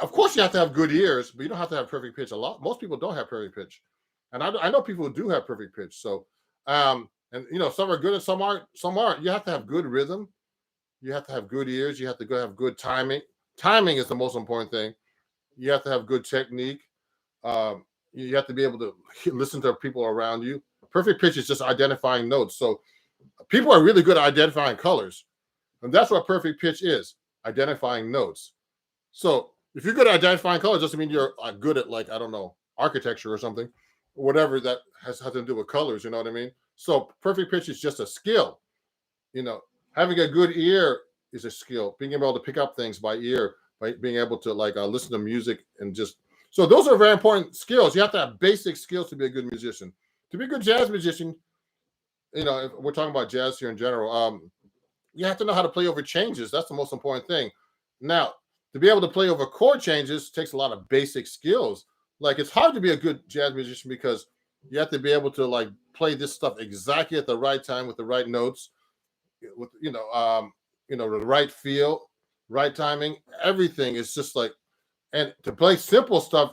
Of course, you have to have good ears, but you don't have to have perfect pitch. Most people don't have perfect pitch, and I know people who do have perfect pitch. So, and some are good and some aren't. Some aren't. You have to have good rhythm. You have to have good ears. You have to have good timing. Timing is the most important thing. You have to have good technique. You have to be able to listen to people around you. Perfect pitch is just identifying notes. So people are really good at identifying colors, and that's what perfect pitch is: identifying notes. So if you're good at identifying colors, doesn't mean you're good at, like, I don't know, architecture or something, or whatever that has to do with colors. You know what I mean? So perfect pitch is just a skill. Having a good ear is a skill. Being able to pick up things by ear, by being able to listen to music and just. So those are very important skills. You have to have basic skills to be a good musician. To be a good jazz musician, if we're talking about jazz here in general, you have to know how to play over changes. That's the most important thing. Now, to be able to play over chord changes takes a lot of basic skills. Like, it's hard to be a good jazz musician because you have to be able to play this stuff exactly at the right time with the right notes, with the right feel, right timing. Everything is just and to play simple stuff.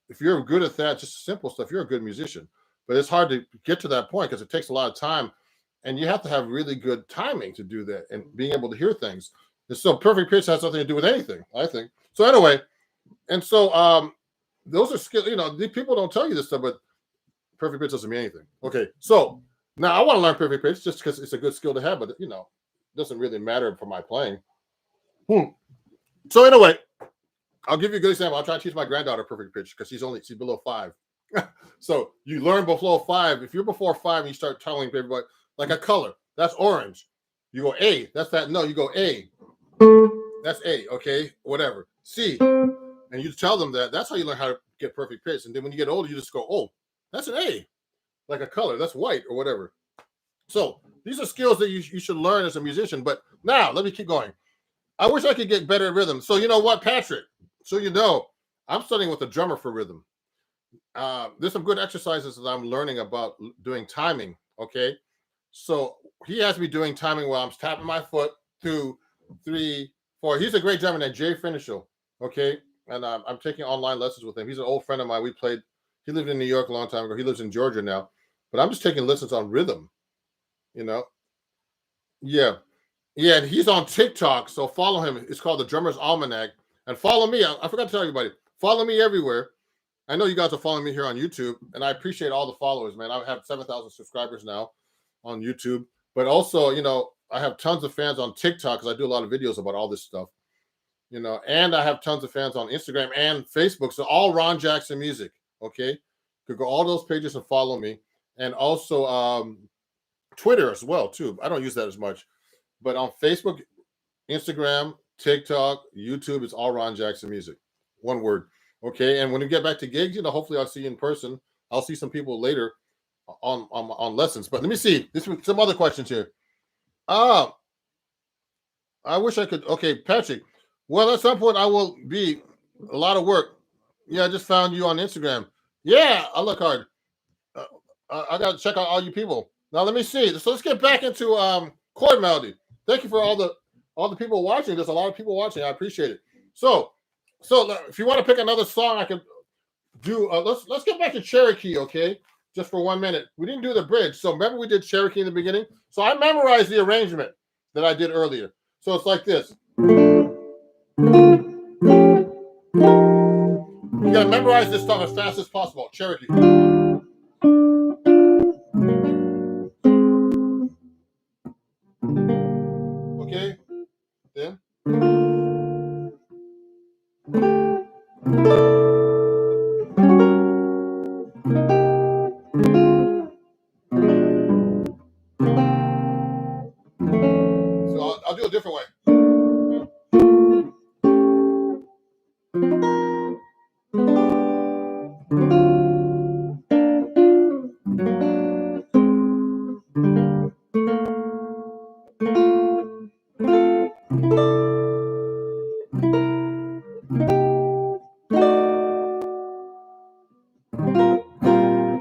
If you're good at that, just simple stuff, you're a good musician. But it's hard to get to that point because it takes a lot of time, and you have to have really good timing to do that and being able to hear things. And so perfect pitch has nothing to do with anything, I think. So anyway, and so those are skills. These people don't tell you this stuff, but perfect pitch doesn't mean anything. Okay, so now I want to learn perfect pitch just because it's a good skill to have, but it doesn't really matter for my playing. So anyway, I'll give you a good example. I'll try to teach my granddaughter perfect pitch because she's below 5. So you learn below 5. If you're before 5 and you start telling everybody, like a color, that's orange. You go A, that's that. No, you go A. That's A, okay? Whatever. C. And you tell them that. That's how you learn how to get perfect pitch. And then when you get older, you just go, oh, that's an A. Like a color. That's white or whatever. So these are skills that you should learn as a musician. But now, let me keep going. I wish I could get better at rhythm. So you know what, Patrick? So you know, I'm studying with a drummer for rhythm. There's some good exercises that I'm learning about doing timing. Okay, so he has me doing timing while I'm tapping my foot. 2, 3, 4. He's a great drummer named Jay Finishel. Okay, and I'm taking online lessons with him. He's an old friend of mine. We played. He lived in New York a long time ago. He lives in Georgia now, but I'm just taking lessons on rhythm. You know, yeah, yeah. And he's on TikTok, so follow him. It's called the Drummer's Almanac, and follow me. I forgot to tell everybody. Follow me everywhere. I know you guys are following me here on YouTube, and I appreciate all the followers, man. I have 7,000 subscribers now on YouTube, but also, you know, I have tons of fans on TikTok because I do a lot of videos about all this stuff, you know, and I have tons of fans on Instagram and Facebook. So all Ron Jackson Music, okay? You could go all those pages and follow me, and also Twitter as well too. I don't use that as much, but on Facebook, Instagram, TikTok, YouTube, it's all Ron Jackson Music. One word. Okay. And when we get back to gigs, you know, hopefully I'll see you in person. I'll see some people later on lessons. But let me see. This some other questions here. Ah, I wish I could. Okay, Patrick. Well, at some point I will be a lot of work. Yeah, I just found you on Instagram. Yeah, I look hard. Uh, I got to check out all you people. Now let me see. So let's get back into chord melody. Thank you for all the people watching. There's a lot of people watching. I appreciate it. So if you want to pick another song, I can do. Let's get back to Cherokee, okay? Just for 1 minute. We didn't do the bridge. So remember we did Cherokee in the beginning. So I memorized the arrangement that I did earlier. So it's like this. You gotta memorize this stuff as fast as possible. Cherokee. Okay. Then. So I'll do a different way.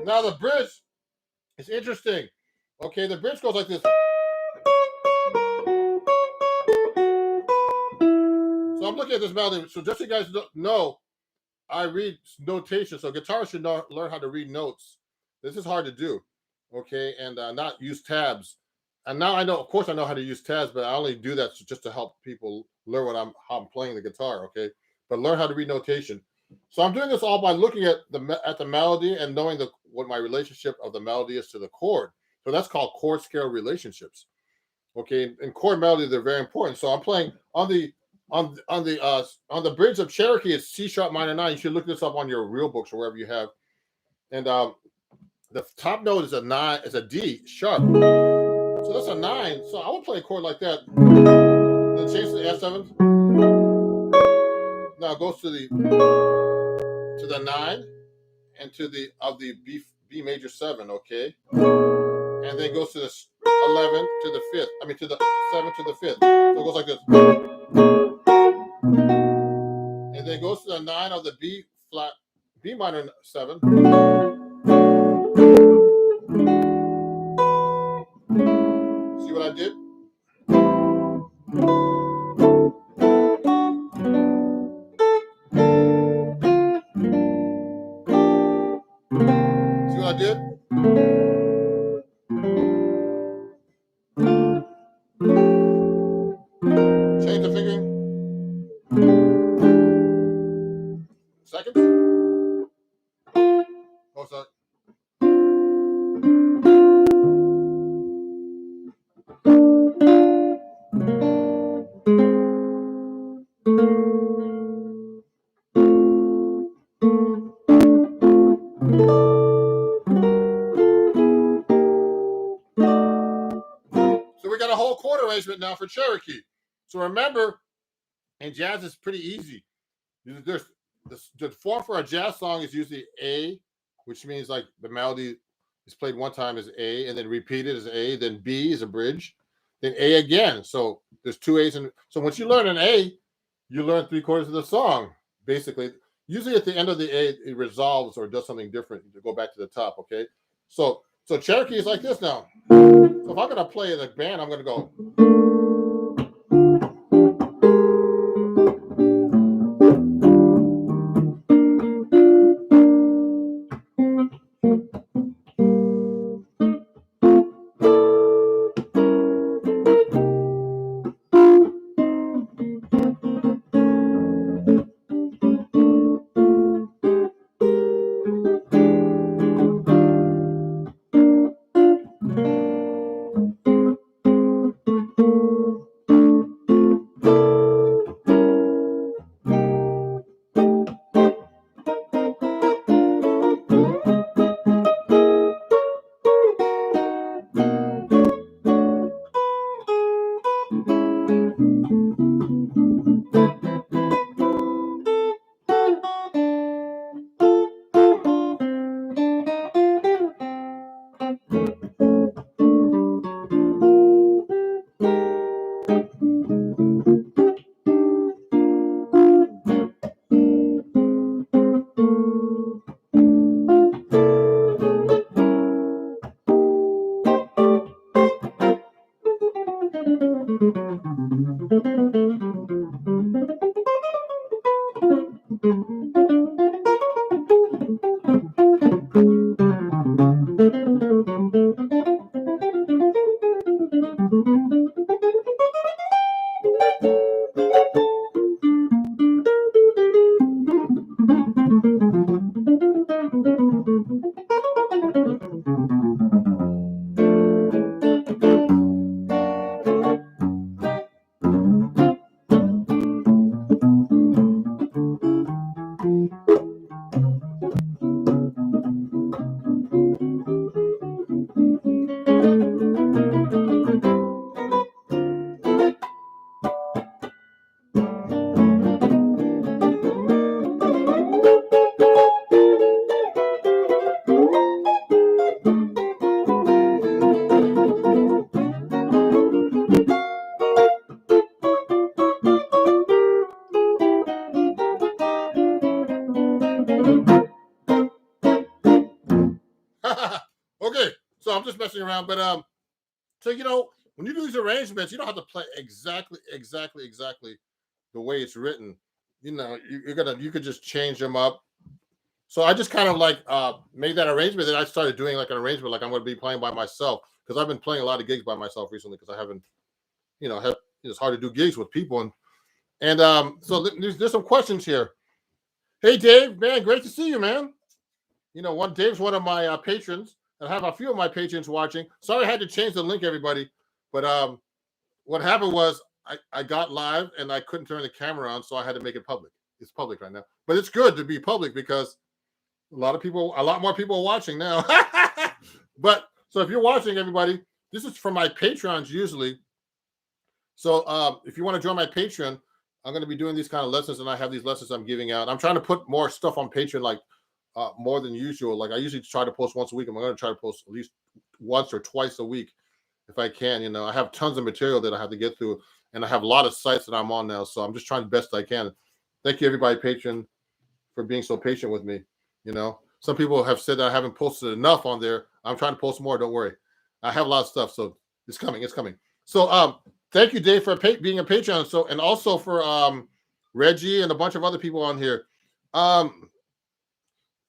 Now the bridge is interesting. Okay, the bridge goes like this. So I'm looking at this melody. So just so you guys know, I read notation. So guitarists should learn how to read notes. This is hard to do. Okay, and not use tabs. And now I know, of course, I know how to use tabs, but I only do that just to help people learn how I'm playing the guitar. Okay, but learn how to read notation. So I'm doing this all by looking at the melody and knowing what my relationship of the melody is to the chord. So that's called chord scale relationships. Okay, in chord melody they're very important. So I'm playing on the bridge of Cherokee. It's C sharp minor 9. You should look this up on your real books or wherever you have. And the top note is a 9, is a D sharp. So that's a 9. So I would play a chord like that. Then change to the F7. Now it goes to the 9 and to the B major 7. Okay, and then goes to the 11 to the 5th. I mean to the 7 to the 5th. So it goes like this. And then goes to the 9 of the B flat, B minor 7. See what I did? See what I did? Change the fingering. Seconds. Oh, sorry. So we got a whole chord arrangement now for Cherokee. So remember, in jazz, it's pretty easy. There's the form for a jazz song is usually A, which means like the melody is played one time as A, and then repeated as A. Then B is a bridge. then A again. So there's two A's. And so once you learn an A, you learn 3/4 of the song, basically. Usually at the end of the A, it resolves or does something different to go back to the top, okay? So Cherokee is like this now. So if I'm going to play in a band, I'm going to go. Okay, so I'm just messing around, but so when you do these arrangements, you don't have to play exactly the way it's written. You could just change them up. So I just kind of like made that arrangement. Then I started doing like an arrangement, like I'm going to be playing by myself because I've been playing a lot of gigs by myself recently because I haven't, it's hard to do gigs with people. And so there's some questions here. Hey Dave, man, great to see you, man. Dave's one of my patrons. I have a few of my patrons watching. Sorry, I had to change the link, everybody. But what happened was I got live and I couldn't turn the camera on, so I had to make it public. It's public right now, but it's good to be public because a lot more people are watching now. But so if you're watching, everybody, this is for my patrons usually. So if you want to join my Patreon, I'm going to be doing these kind of lessons, and I have these lessons I'm giving out. I'm trying to put more stuff on Patreon, like more than usual. Like I usually try to post once a week. I'm going to try to post at least once or twice a week if I can. I have tons of material that I have to get through, and I have a lot of sites that I'm on now. So I'm just trying the best I can. Thank you, everybody, Patreon, for being so patient with me. Some people have said that I haven't posted enough on there. I'm trying to post more. Don't worry. I have a lot of stuff, so it's coming. It's coming. So thank you, Dave, for being a Patreon. So, and also for Reggie and a bunch of other people on here.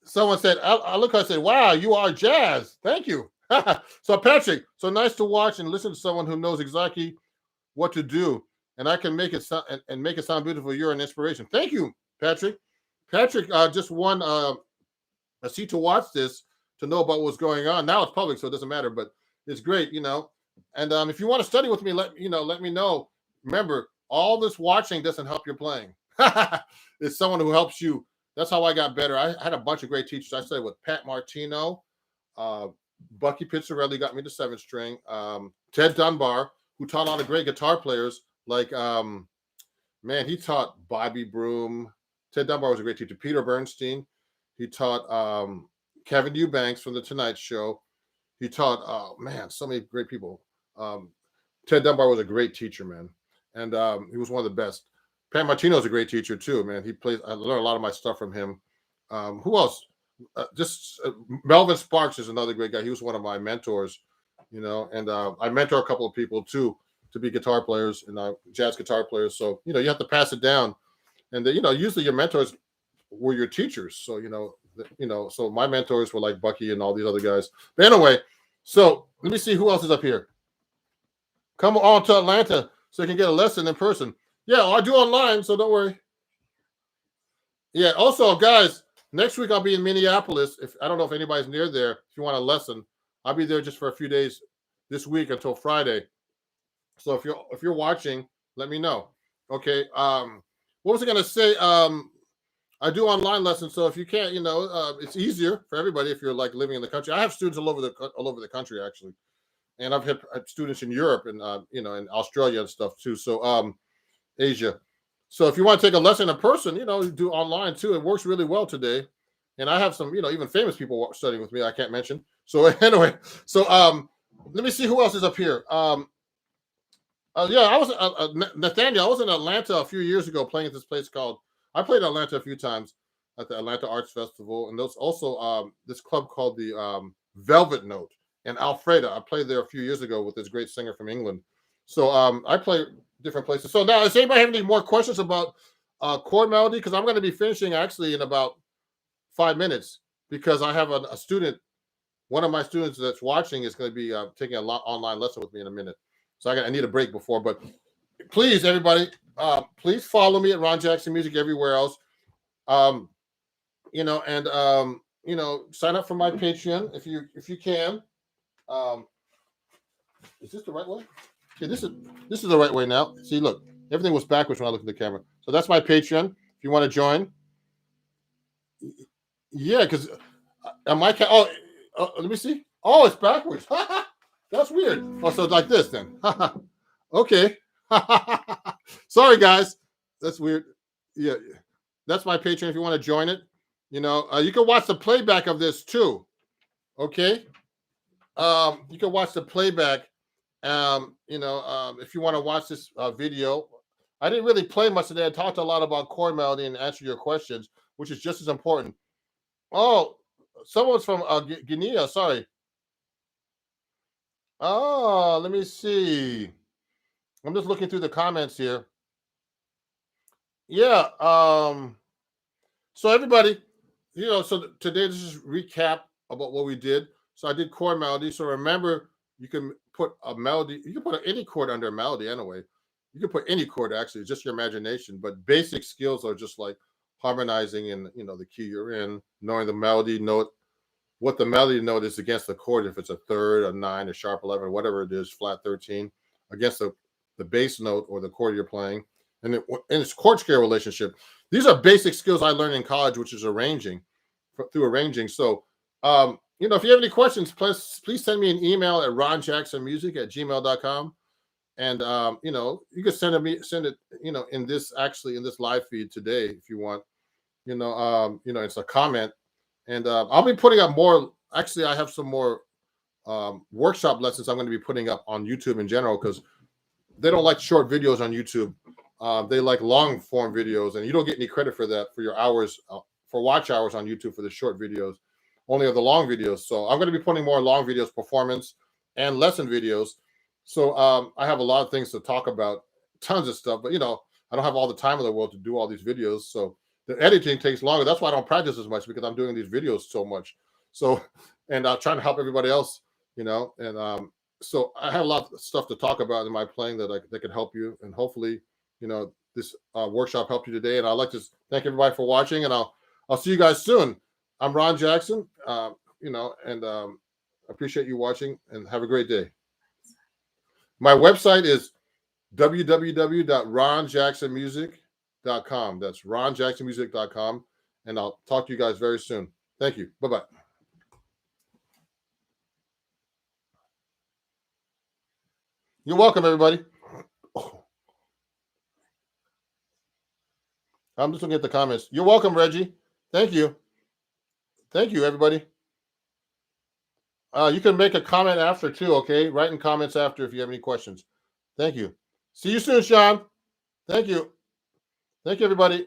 Someone said, I look, I said, wow, you are jazz. Thank you. So Patrick, so nice to watch and listen to someone who knows exactly what to do. And I can make it sound and make it sound beautiful. You're an inspiration. Thank you, Patrick. Patrick just won a seat to watch this, to know about what's going on. Now it's public, so it doesn't matter, but it's great, And if you want to study with me, let me know. Remember, all this watching doesn't help your playing. It's someone who helps you. That's how I got better. I had a bunch of great teachers. I studied with Pat Martino, Bucky Pizzarelli got me to 7th string, Ted Dunbar, who taught a lot of great guitar players. Like, he taught Bobby Broom. Ted Dunbar was a great teacher. Peter Bernstein. He taught Kevin Eubanks from The Tonight Show. He taught, so many great people. Ted Dunbar was a great teacher, man, and he was one of the best. Pat Martino is a great teacher too, man. He plays. I learned a lot of my stuff from him. Who else? Melvin Sparks is another great guy. He was one of my mentors, and I mentor a couple of people too to be guitar players and jazz guitar players. So you have to pass it down, and usually your mentors were your teachers. So so my mentors were like Bucky and all these other guys. But anyway, so let me see who else is up here. Come on to Atlanta so you can get a lesson in person. Yeah, I do online, so don't worry. Yeah. Also, guys, next week I'll be in Minneapolis. If I don't know if anybody's near there, if you want a lesson, I'll be there just for a few days this week until Friday. So if you're watching, let me know. Okay. What was I gonna say? I do online lessons, so if you can't, it's easier for everybody if you're like living in the country. I have students all over the country actually, and I've had students in Europe and in Australia and stuff too. So Asia. So if you want to take a lesson in person, do online too. It works really well today. And I have some, even famous people studying with me. I can't mention. So anyway, so let me see who else is up here. Yeah, I was Nathaniel. I was in Atlanta a few years ago playing at this place called. I played in Atlanta a few times at the Atlanta Arts Festival, and there's also this club called the Velvet Note in Alfreda. I played there a few years ago with this great singer from England. So I play different places. So now, does anybody have any more questions about chord melody? Because I'm going to be finishing actually in about 5 minutes because I have a student. One of my students that's watching is going to be taking an online lesson with me in a minute. So I need a break before. But please, everybody, please follow me at Ron Jackson Music everywhere else. And sign up for my Patreon if you can. Is this the right way? Okay, this is the right way now. See, look, everything was backwards when I looked at the camera. So that's my Patreon. If you want to join, yeah, because let me see. Oh, it's backwards. That's weird. Oh, so it's like this then. Okay. Sorry, guys. That's weird. Yeah, that's my Patreon. If you want to join it, you can watch the playback of this too. Okay. You can watch the playback. If you want to watch this video, I didn't really play much today. I talked a lot about chord melody and answer your questions, which is just as important. Oh, someone's from Guinea. Sorry. Oh, let me see. I'm just looking through the comments here. Yeah. So everybody, so today this is recap about what we did. So I did chord melody. So remember, you can put a melody. You can put any chord under a melody anyway. You can put any chord actually, it's just your imagination. But basic skills are just like harmonizing in the key you're in, knowing the melody note, what the melody note is against the chord. If it's a third, a 9, a sharp 11, whatever it is, flat 13, against the bass note or the chord you're playing, and it's chord scale relationship. These are basic skills I learned in college, which is through arranging. So, if you have any questions, please send me an email at ronjacksonmusic@gmail.com. And, you can send it, in this live feed today, if you want, it's a comment. And I'll be putting up more. Actually, I have some more workshop lessons I'm going to be putting up on YouTube in general, because they don't like short videos on YouTube. They like long form videos, and you don't get any credit for that, for your hours, for watch hours on YouTube for the short videos, only of the long videos. So I'm going to be putting more long videos, performance and lesson videos. So I have a lot of things to talk about, tons of stuff, but I don't have all the time in the world to do all these videos. So the editing takes longer. That's why I don't practice as much, because I'm doing these videos so much. So, and I'm trying to help everybody else, and so I have a lot of stuff to talk about in my playing that could help you. And hopefully, this workshop helped you today. And I'd like to thank everybody for watching, and I'll see you guys soon. I'm Ron Jackson, and appreciate you watching, and have a great day. My website is www.ronjacksonmusic.com. That's ronjacksonmusic.com. And I'll talk to you guys very soon. Thank you. Bye-bye. You're welcome, everybody. I'm just looking at the comments. You're welcome, Reggie. Thank you. Thank you, everybody. You can make a comment after too, okay? Write in comments after if you have any questions. Thank you. See you soon, Sean. Thank you. Thank you, everybody.